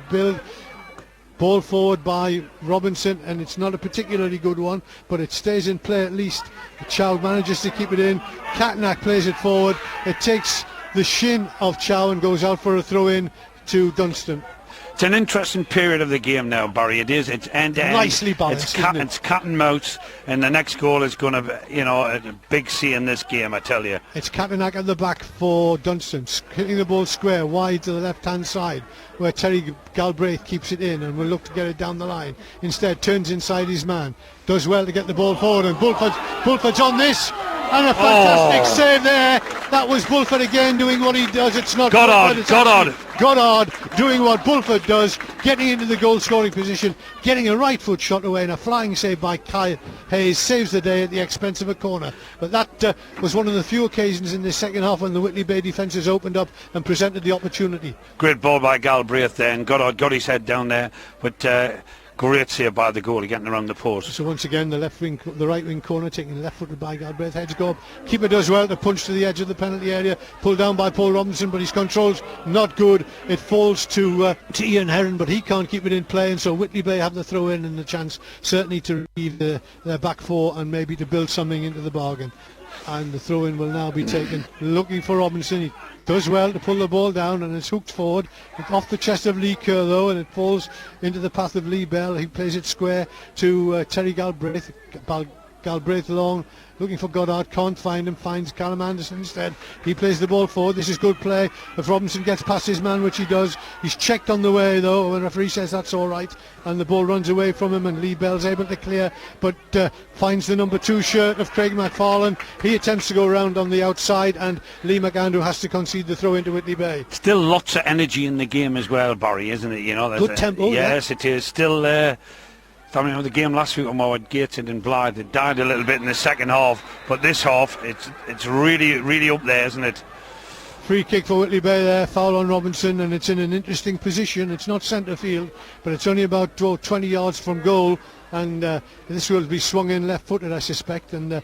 Ball forward by Robinson, and it's not a particularly good one, but it stays in play at least. Chow manages to keep it in. Katnack plays it forward. It takes the shin of Chow and goes out for a throw in to Dunston. It's an interesting period of the game now, Barry. It is. It's end to end. Nicely balanced. It's cat and mouse, and the next goal is going to be, a big C in this game, I tell you. It's Katnack at the back for Dunston, hitting the ball square wide to the left-hand side, where Terry Galbraith keeps it in and will look to get it down the line. Instead, turns inside his man, does well to get the ball forward, and Bulford's on this. And a fantastic save there. That was Bulford again doing what he does. It's not Goddard doing what Bulford does, getting into the goal scoring position, getting a right foot shot away, and a flying save by Kyle Hayes saves the day at the expense of a corner. But that was one of the few occasions in the second half when the Whitley Bay defences opened up and presented the opportunity. Great ball by Galbraith there, and Goddard got his head down there, but great save by the goalie getting around the post. So once again the right wing corner taken left footed by Galbraith. Heads go up. Keeper does well to punch to the edge of the penalty area. Pulled down by Paul Robinson, but his control's not good. It falls to Ian Heron, but he can't keep it in play, and so Whitley Bay have the throw in and the chance certainly to relieve their back four and maybe to build something into the bargain. And the throw-in will now be taken, looking for Robinson. He does well to pull the ball down, and it's hooked forward. It's off the chest of Lee Kerr, though, and it falls into the path of Lee Bell. He plays it square to Terry Galbraith. Galbraith long, looking for Goddard, can't find him, finds Callum Anderson instead. He plays the ball forward. This is good play. If Robinson gets past his man, which he does, he's checked on the way, though, and the referee says that's all right, and the ball runs away from him, and Lee Bell's able to clear, but finds the number 2 shirt of Craig McFarlane. He attempts to go around on the outside, and Lee McAndrew has to concede the throw into Whitley Bay. Still lots of energy in the game as well, Barry, isn't it? You know, good tempo. Yes, it is. Still I mean, the game last week on Mowat Gateshead and Blythe, it died a little bit in the second half, but this half, it's really up there, isn't it? Free kick for Whitley Bay there, foul on Robinson, and it's in an interesting position. It's not centre field, but it's only about 20 yards from goal, and this will be swung in left-footed, I suspect, and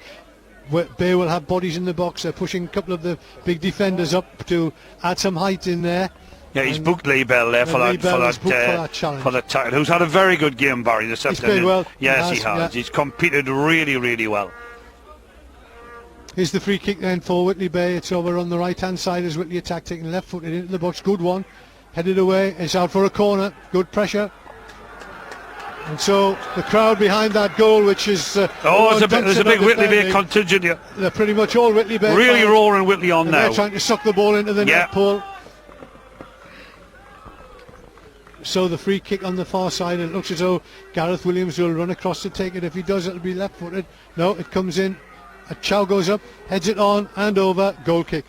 Bay will have bodies in the box. They're pushing a couple of the big defenders up to add some height in there. Yeah, he's booked Lee Bell there for that tackle. Who's had a very good game, Barry, this afternoon. He's played well. Yes, he has. Yeah. He's competed really well. Here's the free kick then for Whitley Bay. It's over on the right-hand side as Whitley attack, taking left-footed into the box. Good one. Headed away. It's out for a corner. Good pressure. And so the crowd behind that goal, which is... there's a big Whitley Bay contingent here. They're pretty much all Whitley Bay. Really fans. Roaring Whitley on now. They're trying to suck the ball into the net pole. So the free kick on the far side, it looks as though Gareth Williams will run across to take it. If he does, it'll be left-footed. No, it comes in. A Chow goes up, heads it on and over. Goal kick.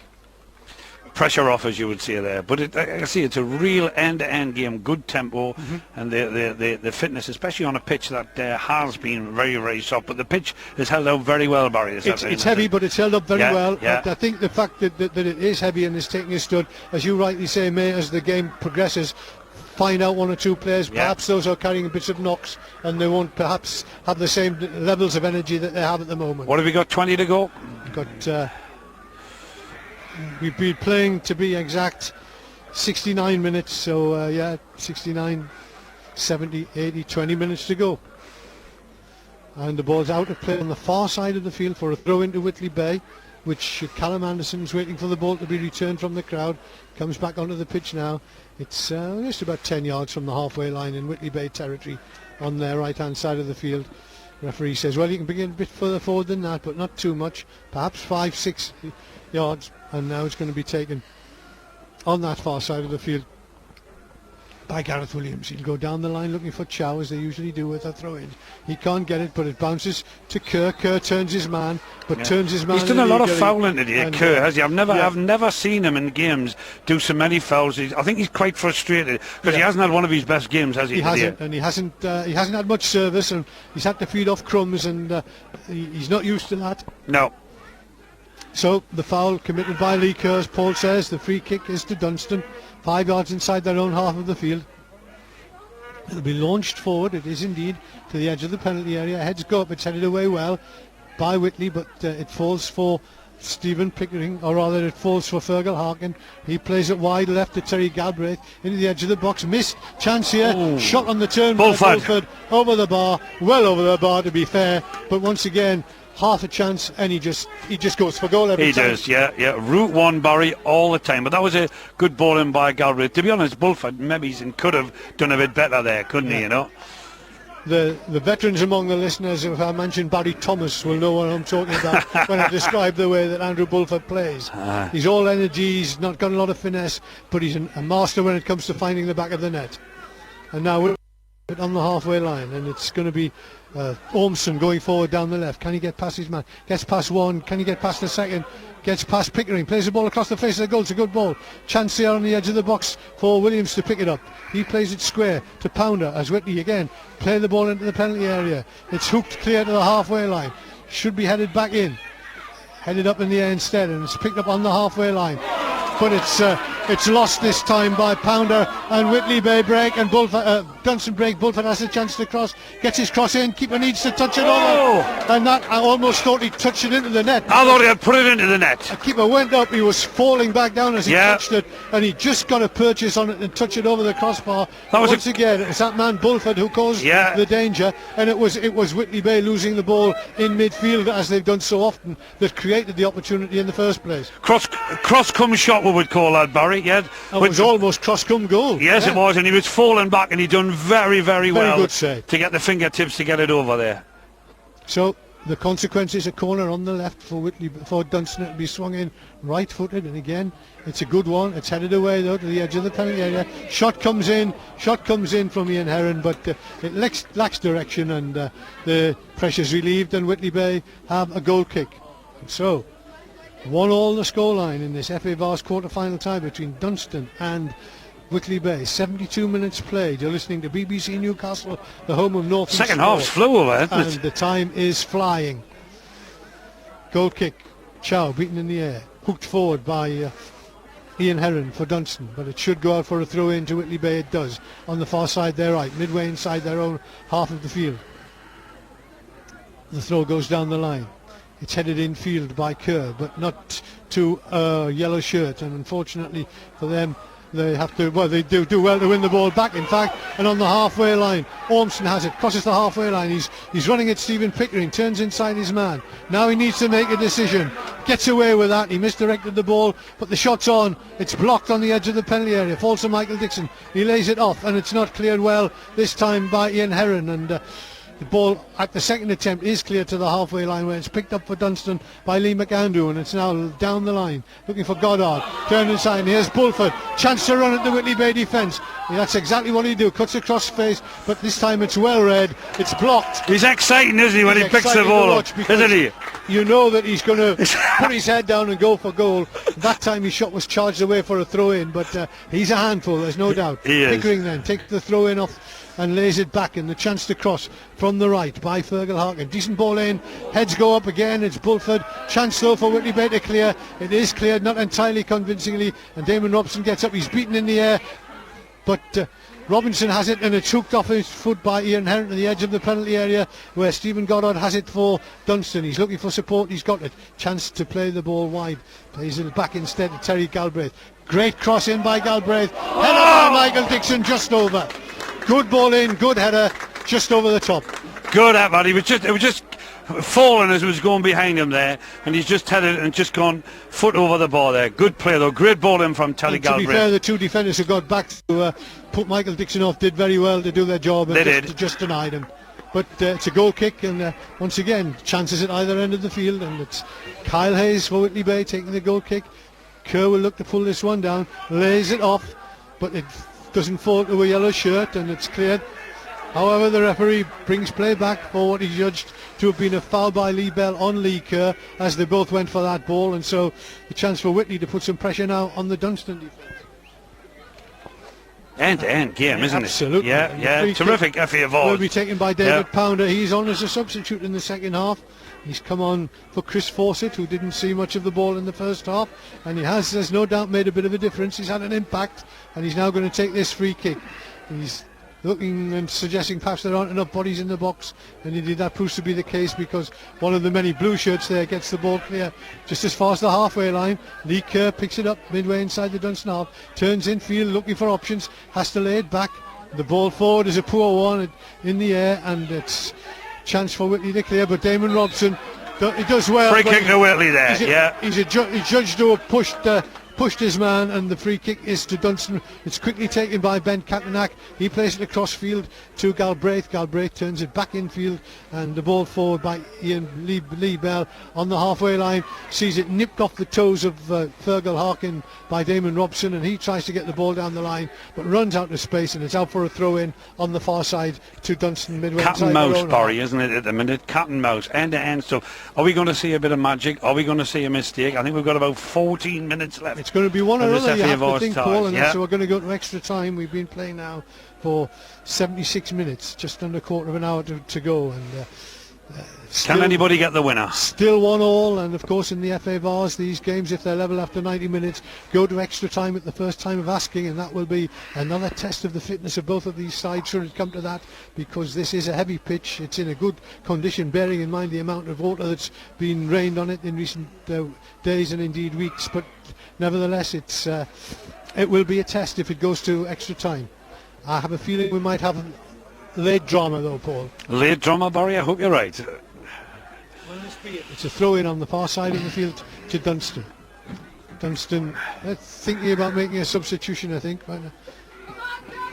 Pressure off, as you would say there. But I see it's a real end-to-end game, good tempo, and the fitness, especially on a pitch that has been very soft. But the pitch has held out very well, Barry. It's heavy, but it's held up very well. Yeah. I think the fact that it is heavy and is taking a stud, as you rightly say, may, as the game progresses, find out one or two players, perhaps those are carrying bits of knocks, and they won't perhaps have the same levels of energy that they have at the moment. What have we got, 20 to go? We've been playing, to be exact, 69 minutes, so 69, 70, 80, 20 minutes to go. And the ball's out of play on the far side of the field for a throw into Whitley Bay, which Callum Anderson's waiting for the ball to be returned from the crowd. Comes back onto the pitch now. It's just about 10 yards from the halfway line in Whitley Bay territory on their right-hand side of the field. Referee says, well, you can begin a bit further forward than that, but not too much. Perhaps 5-6 yards. And now it's going to be taken on that far side of the field by Gareth Williams. He'll go down the line looking for Chow, as they usually do with a throw-in. He can't get it, but it bounces to Kerr. Kerr turns his man, turns his man. He's done a lot of fouling today, Kerr, has he? I've never seen him in games do so many fouls. I think he's quite frustrated because he hasn't had one of his best games, has he? He hasn't, and he hasn't had much service, and he's had to feed off crumbs, and he's not used to that. No. So the foul committed by Lee Kerr. Paul says the free kick is to Dunston, 5 yards inside their own half of the field. It'll be launched forward, it is indeed, to the edge of the penalty area. Heads go up, it's headed away well by Whitley, but it falls for Stephen Pickering, or rather it falls for Fergal Harkin. He plays it wide left to Terry Galbraith into the edge of the box. Missed chance here. Shot on the turn by Bulford, over the bar, well over the bar to be fair, but once again half a chance, and he just goes for goal every time. He does, yeah. Route one, Barry, all the time. But that was a good ball in by Galbraith. To be honest, Bulford maybe could have done a bit better there, couldn't he, you know? The veterans among the listeners, if I mention Barry Thomas, will know what I'm talking about when I describe the way that Andrew Bulford plays. He's all energy, he's not got a lot of finesse, but he's a master when it comes to finding the back of the net. And now we're on the halfway line, and it's going to be Ormson going forward down the left. Can he get past his man? Gets past one. Can he get past the second? Gets past Pickering. Plays the ball across the face of the goal. It's a good ball. Chance here on the edge of the box for Williams to pick it up. He plays it square to Pounder as Whitley again play the ball into the penalty area. It's hooked clear to the halfway line. Should be headed back in. Headed up in the air instead, and it's picked up on the halfway line. But it's It's lost this time by Pounder, and Whitley Bay break, and Dunston break. Bulford has a chance to cross, gets his cross in, keeper needs to touch it over, and that, I almost thought he touched it into the net. I thought he had put it into the net. The keeper went up, he was falling back down as he touched it, and he just got a purchase on it and touch it over the crossbar. Once again, it's that man Bulford who caused the danger, and it was Whitley Bay losing the ball in midfield, as they've done so often, that created the opportunity in the first place. Cross-come shot, we would call that, Barry. Yeah, it was almost cross-come goal. Yes, it was, and he was falling back, and he done very, very well good save to get the fingertips to get it over there. So the consequence is a corner on the left for Dunston to be swung in right-footed, and again it's a good one. It's headed away though to the edge of the penalty area. Shot comes in from Ian Heron, but it lacks direction, and the pressure's relieved, and Whitley Bay have a goal kick. So 1-1 the scoreline in this FA Vase quarter-final tie between Dunston and Whitley Bay. 72 minutes played. You're listening to BBC Newcastle, the home of North. Second half's flew over, and the time is flying. Goal kick. Chow beaten in the air, hooked forward by Ian Heron for Dunston, but it should go out for a throw in to Whitley Bay. It does, on the far side, their right, midway inside their own half of the field. The throw goes down the line. It's headed infield by Kerr, but not to a yellow shirt, and unfortunately for them, they have to, well, they do well to win the ball back, in fact, and on the halfway line, Ormston has it, crosses the halfway line, he's running at Stephen Pickering, turns inside his man. Now he needs to make a decision, gets away with that, he misdirected the ball, but the shot's on, it's blocked on the edge of the penalty area, falls to Michael Dixon, he lays it off, and it's not cleared well this time by Ian Heron, and the ball at the second attempt is clear to the halfway line, where it's picked up for Dunston by Lee McAndrew, and it's now down the line looking for Goddard, turned inside, and here's Bulford, chance to run at the Whitley Bay defence. That's exactly what he do, cuts across face, but this time it's well read, it's blocked. He's exciting, isn't he, when he picks the ball up, isn't he? You know that he's going to put his head down and go for goal. That time his shot was charged away for a throw in, but he's a handful, there's no doubt. Pickering then takes the throw in off and lays it back, and the chance to cross from the right by Fergal Harkin. Decent ball in, heads go up again, it's Bulford. Chance though for Whitley Bay to clear. It is cleared, not entirely convincingly, and Damon Robson gets up, he's beaten in the air, but Robinson has it, and it's hooked off his foot by Ian Heron to the edge of the penalty area, where Stephen Goddard has it for Dunston. He's looking for support, he's got it. Chance to play the ball wide, plays it back instead to Terry Galbraith. Great cross in by Galbraith, header by Michael Dixon, just over. Good ball in, good header, just over the top. Good effort. It was just falling as it was going behind him there, and he's just headed and just gone foot over the ball there. Good play though, great ball in from Terry Galbraith. To be fair, the two defenders who got back to put Michael Dixon off did very well to do their job, and just denied him. But it's a goal kick, and once again, chances at either end of the field, and it's Kyle Hayes for Whitley Bay taking the goal kick. Kerr will look to pull this one down, lays it off, but it doesn't fall to a yellow shirt, and it's cleared. However, the referee brings play back for what he judged to have been a foul by Lee Bell on Lee Kerr, as they both went for that ball, and so the chance for Whitley to put some pressure now on the Dunston defence. End-to-end game, isn't absolutely. it? Yeah, terrific FA Vase. Will be taken by David Pounder. He's on as a substitute in the second half. He's come on for Chris Fawcett, who didn't see much of the ball in the first half, and there's no doubt made a bit of a difference. He's had an impact, and he's now going to take this free kick. He's looking and suggesting perhaps there aren't enough bodies in the box, and indeed that proves to be the case, because one of the many blue shirts there gets the ball clear just as far as the halfway line. Lee Kerr picks it up midway inside the Dunston half, turns infield looking for options, has to lay it back. The ball forward is a poor one in the air, and it's chance for Whitley to clear, but Damon Robson, he does well. Free kick to Whitley there, he's judged to have pushed his man, and the free kick is to Dunston. It's quickly taken by Ben Catanack. He plays it across field to Galbraith. Galbraith turns it back infield, and the ball forward by Lee Bell on the halfway line, sees it nipped off the toes of Fergal Harkin by Damon Robson, and he tries to get the ball down the line, but runs out of space, and it's out for a throw in on the far side to Dunston midway. Cat and mouse, Barry, isn't it, at the minute? Cat and mouse, end to end stuff. Are we going to see a bit of magic? Are we going to see a mistake? I think we've got about 14 minutes left. It's going to be one or another, you have to think, Paul, and so we're going to go to extra time. We've been playing now for 76 minutes, just under a quarter of an hour to go, and Can anybody get the winner? Still 1-1, and of course in the FA Vase, these games, if they're level after 90 minutes, go to extra time at the first time of asking, and that will be another test of the fitness of both of these sides should it come to that, because this is a heavy pitch. It's in a good condition, bearing in mind the amount of water that's been rained on it in recent days and indeed weeks, but nevertheless it will be a test if it goes to extra time. I have a feeling we might have late drama though, Paul. Late drama, Barry? I hope you're right. It's a throw-in on the far side of the field to Dunston. Dunston thinking about making a substitution, I think.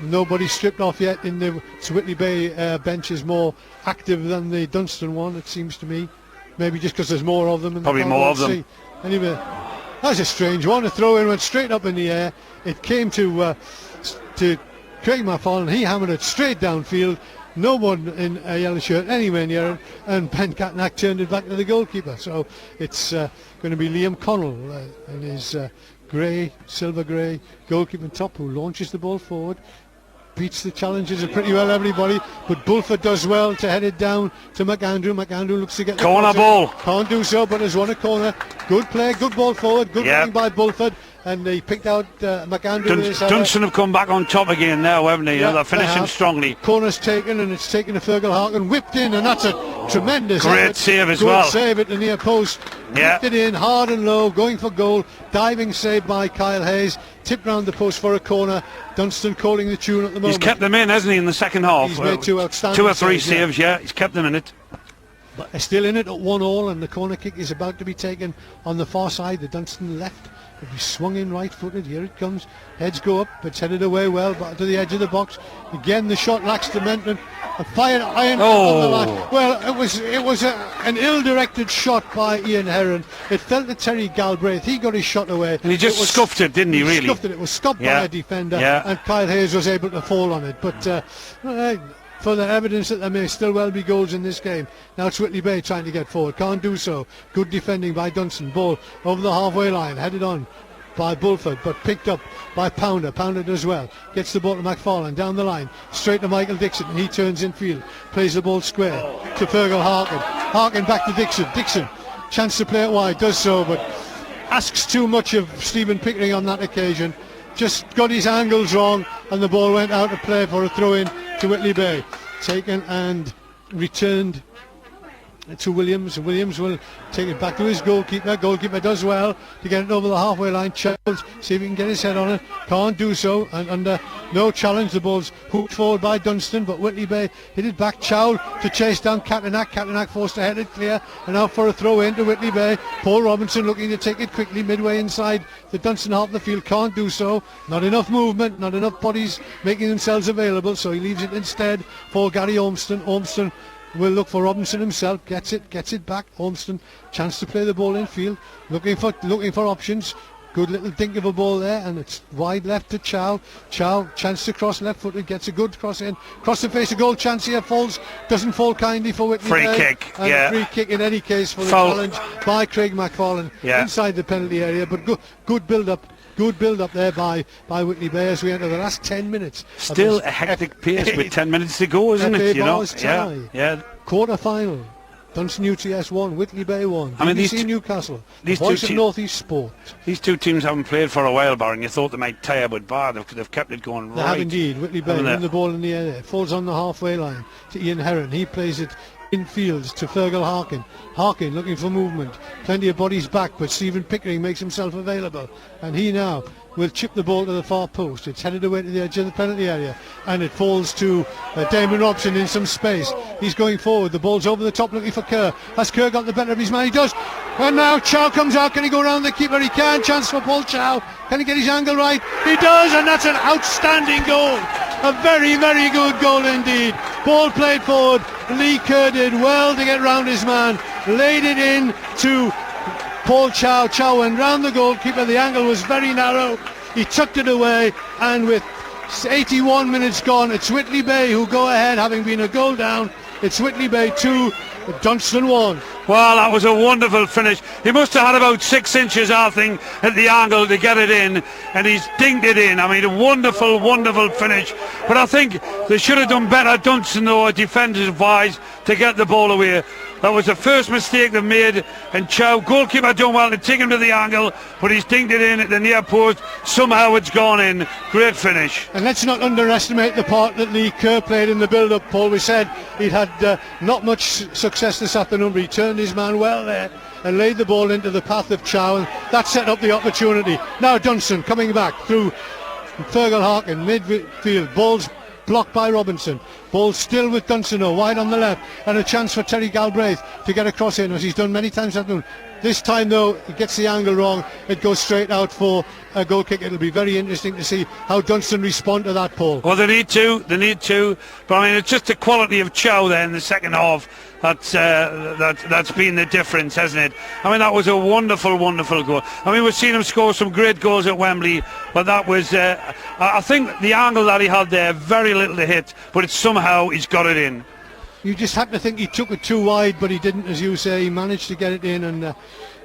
Nobody's stripped off yet. In the Whitley Bay bench is more active than the Dunston one, it seems to me. Maybe just because there's more of them. And probably more of them. Anyway, that's a strange one. A throw-in went straight up in the air. It came to Craig McFarlane. He hammered it straight downfield. No one in a yellow shirt anywhere near it, and Ben Catnack turned it back to the goalkeeper. So it's going to be Liam Connell in his silver grey goalkeeper top, who launches the ball forward, beats the challenges of pretty well everybody, but Bulford does well to head it down to McAndrew. McAndrew looks to get the corner ball. Can't do so, but has won a corner. Good play, good ball forward, good running by Bulford. And he picked out McAndrew. Dunston have come back on top again now, haven't they? Yeah, they're finishing strongly. Corner's taken, and it's taken to Fergal Harkin, whipped in, and that's a tremendous great save as good well. Save at the near post. Whipped it in hard and low, going for goal. Diving save by Kyle Hayes. Tipped round the post for a corner. Dunston calling the tune at the moment. He's kept them in, hasn't he, in the second half? He's made two outstanding 2 or 3 saves, saves, he's kept them in it. But they're still in it at 1-1, and the corner kick is about to be taken on the far side. The Dunston left. It'll be swung in right-footed. Here it comes. Heads go up. It's headed away well, but to the edge of the box. Again, the shot lacks dimension. A fired iron on the line. Well, it was an ill-directed shot by Ian Heron. It fell to Terry Galbraith. He got his shot away. And he just scuffed it, didn't he, really? Scuffed it. It was stopped by a defender, and Kyle Hayes was able to fall on it. But further evidence that there may still well be goals in this game. Now it's Whitley Bay trying to get forward. Can't do so. Good defending by Dunston. Ball over the halfway line. Headed on by Bulford, but picked up by Pounder. Pounder does well. Gets the ball to McFarlane down the line. Straight to Michael Dixon. And he turns in field. Plays the ball square to Fergal Harkin. Harkin back to Dixon. Dixon, chance to play it wide. Does so, but asks too much of Stephen Pickering on that occasion. Just got his angles wrong, and the ball went out of play for a throw-in to Whitley Bay. Taken and returned to Williams. Williams will take it back to his goalkeeper. Goalkeeper does well to get it over the halfway line. Charles, see if he can get his head on it. Can't do so, and under no challenge the ball's hooked forward by Dunston, but Whitley Bay hit it back. Chow to chase down Catanack. Catanack forced to head it clear, and now for a throw in to Whitley Bay. Paul Robinson looking to take it quickly midway inside the Dunston half of the field. Can't do so. Not enough movement, not enough bodies making themselves available, so he leaves it instead for Gary Ormston. Ormston will look for Robinson himself. Gets it back. Ormston, chance to play the ball in field, looking for options. Good little dink of a ball there, and it's wide left to Chow. Chow, chance to cross left footed, gets a good cross in. Cross the face, a goal chance here, doesn't fall kindly for Whitley. Free kick, and free kick in any case for the challenge by Craig McFarlane inside the penalty area, but good build up. Good build-up there by Whitley Bay as we enter the last 10 minutes. Still a hectic pace with 10 minutes to go, isn't it? You know, Quarter-final. Dunston UTS 1, Whitley Bay 1. I mean, BBC Newcastle. The voice of North East Sport. These two teams haven't played for a while, Bar, and you thought they might tire, but Bar, they've kept it going right. They have indeed. Whitley Bay win the ball in the air. It falls on the halfway line to Ian Heron. He plays it in fields to Fergal Harkin. Harkin looking for movement. Plenty of bodies back, but Stephen Pickering makes himself available. And he now will chip the ball to the far post. It's headed away to the edge of the penalty area, and it falls to Damon Robson in some space. He's going forward. The ball's over the top looking for Kerr. Has Kerr got the better of his man? He does. And now Chow comes out. Can he go around the keeper? He can. Chance for Paul Chow. Can he get his angle right? He does, and that's an outstanding goal. A very, very good goal indeed. Ball played forward. Lee Kerr did well to get round his man. Laid it in to Paul Chow. Chow went round the goalkeeper. The angle was very narrow. He tucked it away, and with 81 minutes gone, it's Whitley Bay who go ahead, having been a goal down. It's Whitley Bay 2, Dunston 1. Well, that was a wonderful finish. He must have had about 6 inches, I think, at the angle to get it in, and he's dinged it in. I mean, a wonderful, wonderful finish. But I think they should have done better, Dunston, though, defenders-wise, to get the ball away. That was the first mistake they've made, and Chow, goalkeeper, done well to take him to the angle, but he's dinged it in at the near post. Somehow it's gone in. Great finish. And let's not underestimate the part that Lee Kerr played in the build-up, Paul. We said he'd had not much success this afternoon, but he turned his man well there and laid the ball into the path of Chow, and that set up the opportunity. Now Dunston coming back through Fergal Harkin, midfield, balls blocked by Robinson. Ball still with Dunston wide on the left, and a chance for Terry Galbraith to get across in, as he's done many times afternoon. This time though, he gets the angle wrong. It goes straight out for a goal kick. It'll be very interesting to see how Dunston respond to that, Paul. Well, they need to, but I mean, it's just the quality of Chow there in the second half that's been the difference, hasn't it? I mean, that was a wonderful, wonderful goal. I mean, we've seen him score some great goals at Wembley, but that was, I think the angle that he had there, very little to hit, but it's somehow he's got it in. You just had to think he took it too wide, but he didn't, as you say. He managed to get it in, and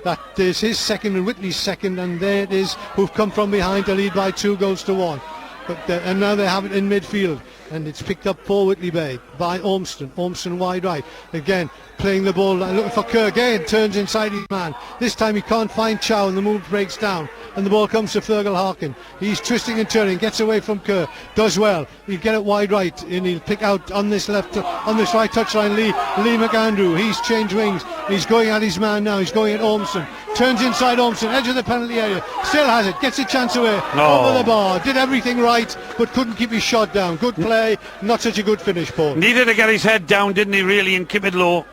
that is his second and Whitley's second, and there it is, who've come from behind to lead by 2-1. But and now they have it in midfield, and it's picked up for Whitley Bay by Ormston wide right. Again, playing the ball, looking for Kerr. Again, turns inside his man. This time he can't find Chow, and the move breaks down, and the ball comes to Fergal Harkin. He's twisting and turning, gets away from Kerr, does well. He'll get it wide right, and he'll pick out on this right touchline Lee McAndrew. He's changed wings. He's going at his man now. He's going at Ormston. Turns inside Ormston, edge of the penalty area. Still has it. Gets a chance away. Over the bar. Did everything right, but couldn't keep his shot down. Good play. Not such a good finish, Paul. Needed to get his head down, didn't he, really, and keep it low.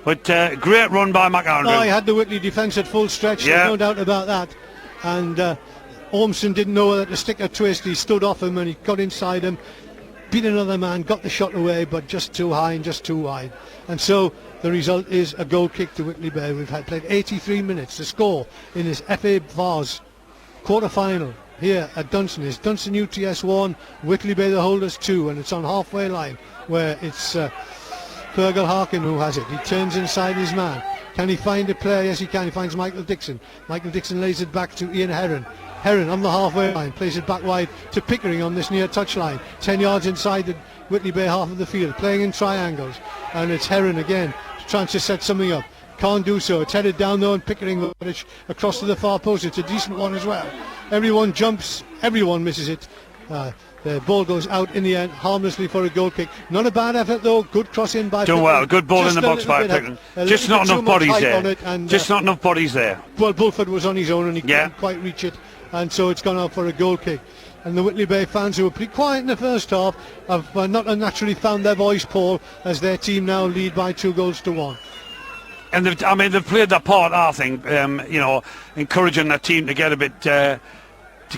But great run by McAndrew. Oh, he had the Whitley defence at full stretch. Yeah. There's no doubt about that. And Ormston didn't know whether to stick or twist. He stood off him and he got inside him. Beat another man, got the shot away, but just too high and just too wide. And so the result is a goal kick to Whitley Bay. We've played 83 minutes. The score in this FA Vase quarter-final here at Dunston is Dunston UTS 1, Whitley Bay the holders 2, and it's on halfway line where it's Fergal Harkin who has it. He turns inside his man. Can he find a player? Yes, he can. He finds Michael Dixon. Michael Dixon lays it back to Ian Heron. Heron on the halfway line, plays it back wide to Pickering on this near touch line, 10 yards inside the Whitley Bay half of the field, playing in triangles, and it's Heron again trying to set something up. Can't do so. It's headed down though, and Pickering across to the far post. It's a decent one as well. Everyone jumps, everyone misses it. The ball goes out in the end harmlessly for a goal kick. Not a bad effort though. Good cross in by Pickering. Done well. Good ball in the box by Pickering. Just not enough bodies there. Just not enough bodies there. Well, Bulford was on his own and he couldn't quite reach it, and so it's gone out for a goal kick. And the Whitley Bay fans, who were pretty quiet in the first half, have not unnaturally found their voice, Paul, as their team now lead by 2-1. And they've played their part, I think, encouraging their team to get a bit, to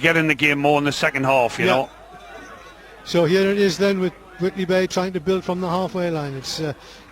get in the game more in the second half, you know. So here it is then with Whitley Bay trying to build from the halfway line. It's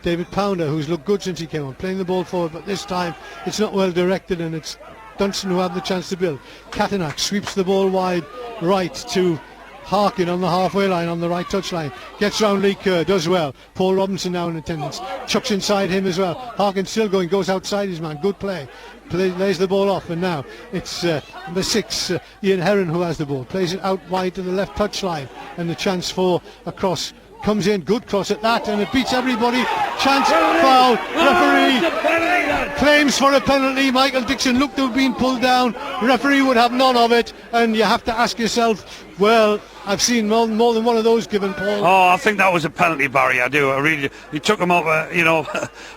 David Pounder, who's looked good since he came on, playing the ball forward, but this time it's not well directed, and it's Dunston who have the chance to build. Katanach sweeps the ball wide right to Harkin on the halfway line on the right touchline. Gets round Lee Kerr, does well. Paul Robinson now in attendance. Chucks inside him as well. Harkin still going, goes outside his man. Good play. Lays the ball off, and now it's number 6, Ian Heron, who has the ball. Plays it out wide to the left touchline, and the chance for a cross comes in. Good cross at that, and it beats everybody. Chance, foul, referee claims for a penalty. Michael Dixon looked to have been pulled down. Referee would have none of it, and you have to ask yourself, well, I've seen more than one of those given, Paul. Oh, I think that was a penalty, Barry. I do. I really. He took him up,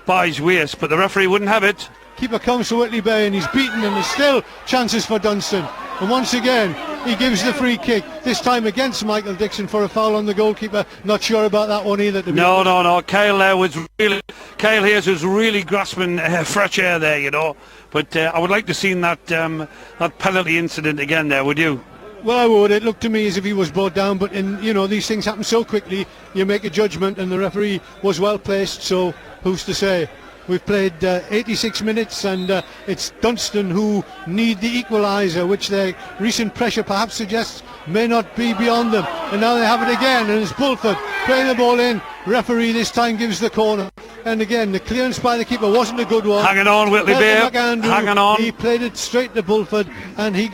by his waist, but the referee wouldn't have it. Keeper comes to Whitley Bay and he's beaten, and there's still chances for Dunston. And once again, he gives the free kick, this time against Michael Dixon for a foul on the goalkeeper. Not sure about that one either. No. Kyle Hayes was really grasping fresh air there, you know. But I would like to see that penalty incident again there, would you? Well, I would. It looked to me as if he was brought down, but these things happen so quickly. You make a judgment, and the referee was well placed, so who's to say? We've played 86 minutes, and it's Dunston who need the equaliser, which their recent pressure perhaps suggests may not be beyond them. And now they have it again, and it's Bulford playing the ball in. Referee this time gives the corner, and again the clearance by the keeper wasn't a good one. Hanging on, Whitley Bay. Hanging on. He played it straight to Bulford, and he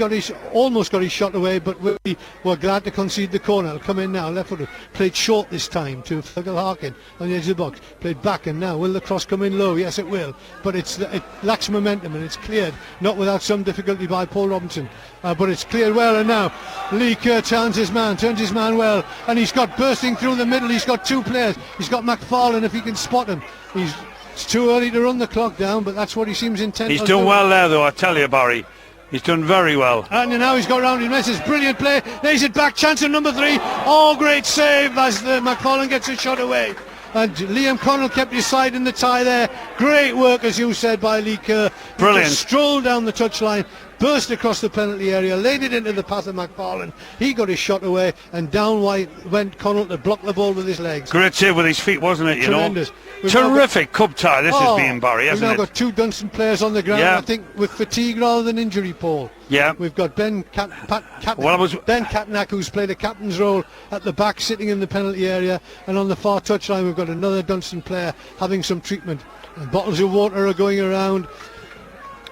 almost got his shot away, but Whitley were glad to concede the corner. It'll come in now, left footed. Played short this time to Fergal Harkin on the edge of the box. Played back, and now will the cross come in low? Yes, it will, but it lacks momentum, and it's cleared, not without some difficulty by Paul Robinson, but it's cleared well. And now Lee Kerr turns his man well, and he's got bursting through the middle. He's got two players. He's got McFarlane if he can spot him. It's too early to run the clock down, but that's what he seems intent on. He's done well there, though, I tell you, Barry. He's done very well. And now he's got round his misses. Brilliant play. Lays it back. Chance of number 3. Oh, great save as McFarlane gets a shot away. And Liam Connell kept his side in the tie there. Great work, as you said, by Lee Kerr. Brilliant. He strolled down the touchline, burst across the penalty area, laid it into the path of McFarlane. He got his shot away, and down went Connell to block the ball with his legs. Great save with his feet, wasn't it? Tremendous. Terrific cup tie this has been, Barry, hasn't it? We've now got 2 Dunston players on the ground, I think, with fatigue rather than injury, Paul. Yeah. We've got Ben Catnack, who's played a captain's role at the back, sitting in the penalty area, and on the far touchline we've got another Dunston player having some treatment. And bottles of water are going around.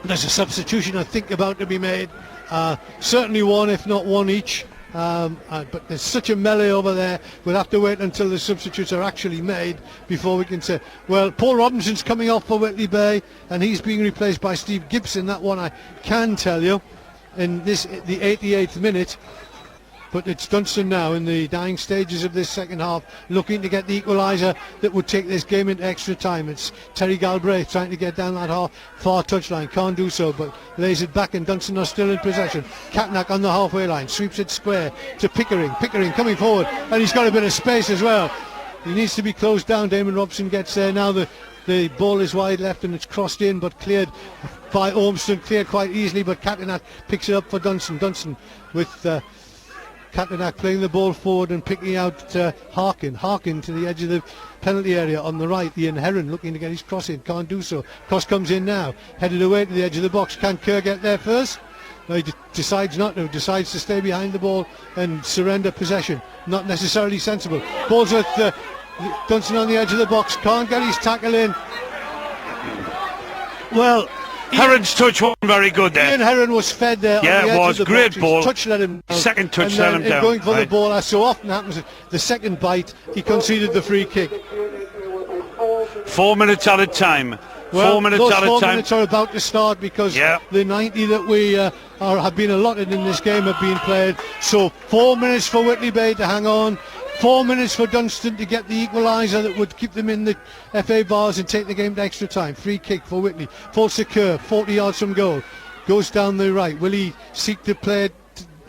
There's a substitution, I think, about to be made. Certainly one, if not one each. But there's such a melee over there, we'll have to wait until the substitutes are actually made before we can say. Well, Paul Robinson's coming off for Whitley Bay, and he's being replaced by Steve Gibson. That one I can tell you in the 88th minute. But it's Dunston now in the dying stages of this second half, looking to get the equaliser that would take this game into extra time. It's Terry Galbraith trying to get down that far touchline, can't do so, but lays it back, and Dunston are still in possession. Catnack on the halfway line, sweeps it square to Pickering coming forward, and he's got a bit of space as well. He needs to be closed down. Damon Robson gets there now. The ball is wide left, and it's crossed in, but cleared by Ormston, cleared quite easily, but Catnack picks it up for Dunston with Catnack playing the ball forward and picking out Harkin to the edge of the penalty area on the right. Ian Heron looking to get his cross in, can't do so. Cross comes in now, headed away to the edge of the box. Can Kerr get there first? No, he decides not to, decides to stay behind the ball and surrender possession. Not necessarily sensible. Ball's with Dunston on the edge of the box, can't get his tackle in. Well, Heron's touch wasn't very good there. Ian Heron was fed there. Yeah, on the it edge was. of the Great box. ball. His touch let him down. Second touch and let him down. Going for the ball, as so often happens, the second bite, he conceded the free kick. 4 minutes out of time. Well, 4 minutes those out of 4 time. minutes are about to start, because the 90 that we have been allotted in this game have been played. So 4 minutes for Whitley Bay to hang on. 4 minutes for Dunston to get the equaliser that would keep them in the FA bars and take the game to extra time. Free kick for Whitley. Falls to Kerr, 40 yards from goal. Goes down the right. Will he seek to play it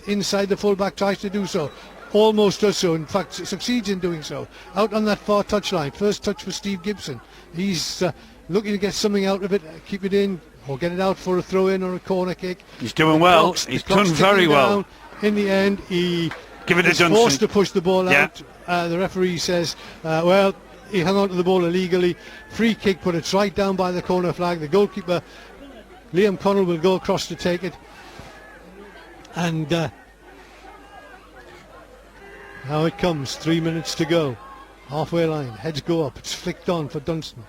inside the full-back? Tries to do so. Almost does so. In fact, succeeds in doing so. Out on that far touchline. First touch for Steve Gibson. He's looking to get something out of it, keep it in, or get it out for a throw-in or a corner kick. He's doing well. He's done very well. In the end, he is forced to push the ball out. The referee says, well, he hung on to the ball illegally. Free kick, but it's right down by the corner flag. The goalkeeper, Liam Connell, will go across to take it. And now it comes, 3 minutes to go. Halfway line, heads go up, it's flicked on for Dunston.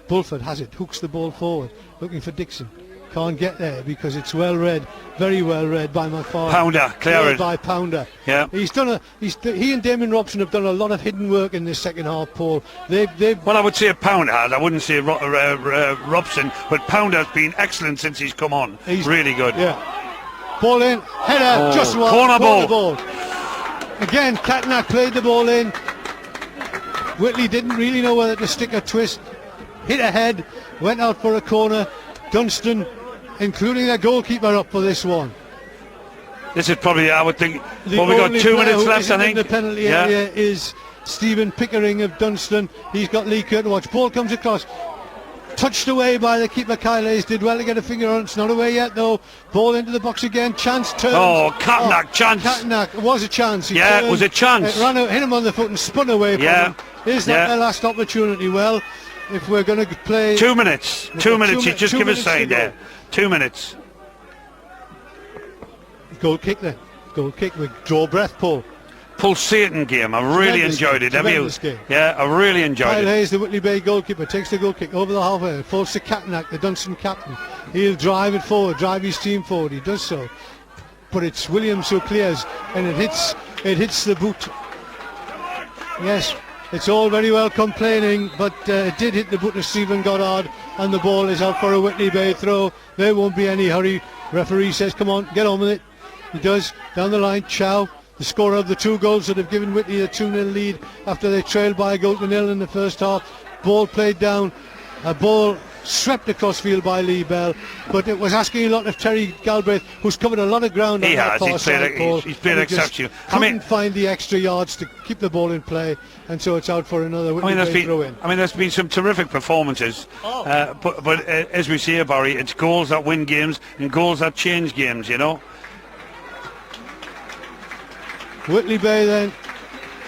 Bulford has it, hooks the ball forward, looking for Dixon. Can't get there because it's well read, very well read by McFarlane. Pounder, clear by Pounder. Yeah. He and Damon Robson have done a lot of hidden work in this second half, Paul. Well, I would say Pounder has. I wouldn't say Robson, but Pounder's been excellent since he's come on. He's really good. Yeah. Ball in, header, just one. Corner ball. Again, Catnack played the ball in. Whitley didn't really know whether to stick or twist. Hit ahead, went out for a corner. Dunston, including their goalkeeper, up for this one. This is probably, I would think, we've got 2 minutes left, I think. The penalty area is Stephen Pickering of Dunston. He's got Lee Kerr to watch. Ball comes across. Touched away by the keeper, Kyle Hayes. Did well to get a finger on it. It's not away yet, though. Ball into the box again. Chance turns. Oh, Catnack, chance. Catnack, it was a chance. It was a chance. It ran out, hit him on the foot and spun away from him. Is that their last opportunity? Well, if we're going to play... 2 minutes. 2 minutes. You just give a sign there. 2 minutes. Goal kick then. Goal kick. We draw breath, Paul. pulsating game. I really enjoyed it. Have you? Game. Yeah, I really enjoyed Kyle it. Hayes, the Whitley Bay goalkeeper, takes the goal kick over the halfway, falls to Katnack, the Dunston captain. He'll drive it forward, drive his team forward. He does so, but it's Williams who clears, and it hits the boot. Yes, it's all very well complaining, but it did hit the boot of Stephen Goddard, and the ball is out for a Whitley Bay throw. There won't be any hurry. Referee says, come on, get on with it. He does. Down the line, Chow, the scorer of the 2 goals that have given Whitley a 2-0 lead after they trailed by a goal to nil in the first half. Ball played down, a ball swept across field by Lee Bell, but it was asking a lot of Terry Galbraith, who's covered a lot of ground on that far side ball. He's played exceptional. Couldn't find the extra yards to keep the ball in play, and so it's out for another Whitley Bay throw-in. There's been some terrific performances, but as we say, Barry, it's goals that win games and goals that change games, you know. Whitley Bay then,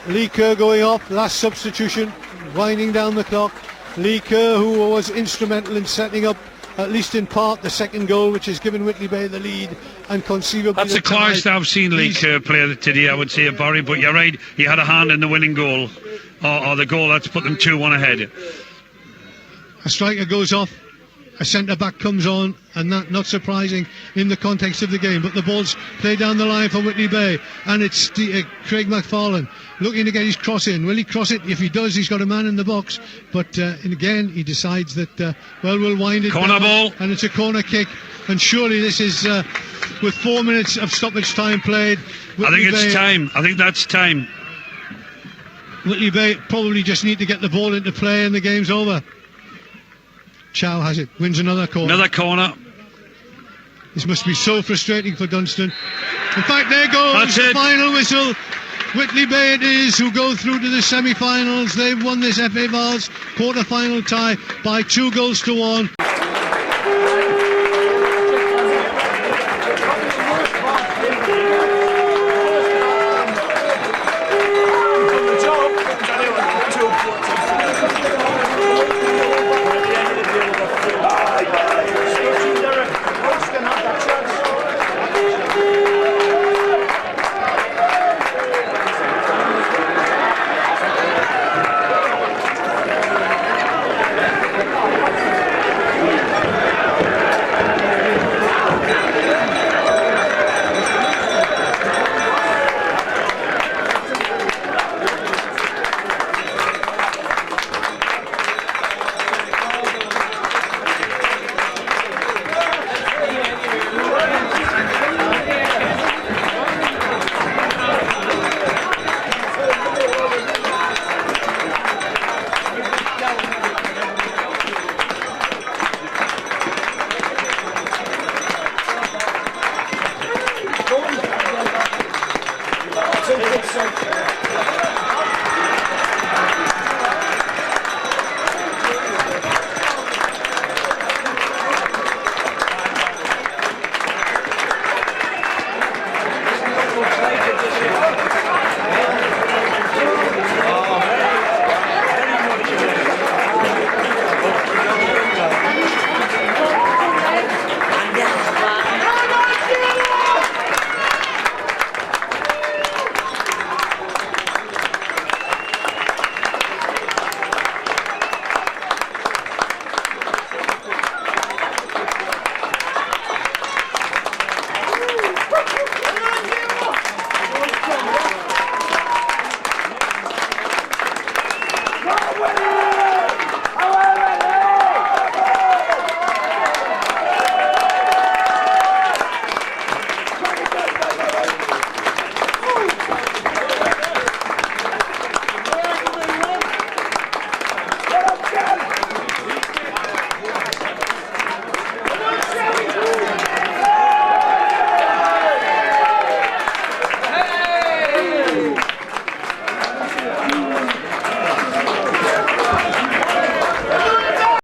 Lee Kerr going off, last substitution, winding down the clock. Lee Kerr, who was instrumental in setting up, at least in part, the second goal, which has given Whitley Bay the lead and conceivably that's the quietest I've seen Lee Kerr play today, I would say, Barry, but you're right, he had a hand in the winning goal, or the goal that's put them 2-1 ahead. A striker goes off, a centre-back comes on, and that not surprising in the context of the game, but the ball's played down the line for Whitley Bay, and it's Craig McFarlane looking to get his cross in. Will he cross it? If he does, he's got a man in the box, but again he decides that we'll wind it corner down, ball, and it's a corner kick, and surely this is with 4 minutes of stoppage time played. I think it's time. I think that's time. Whitley Bay probably just need to get the ball into play and the game's over. Chow has it, wins another corner. Another corner. This must be so frustrating for Dunston. In fact, there goes the final whistle. Whitley Bay it is who go through to the semi-finals. They've won this FA Vase quarter-final tie by 2 goals to 1.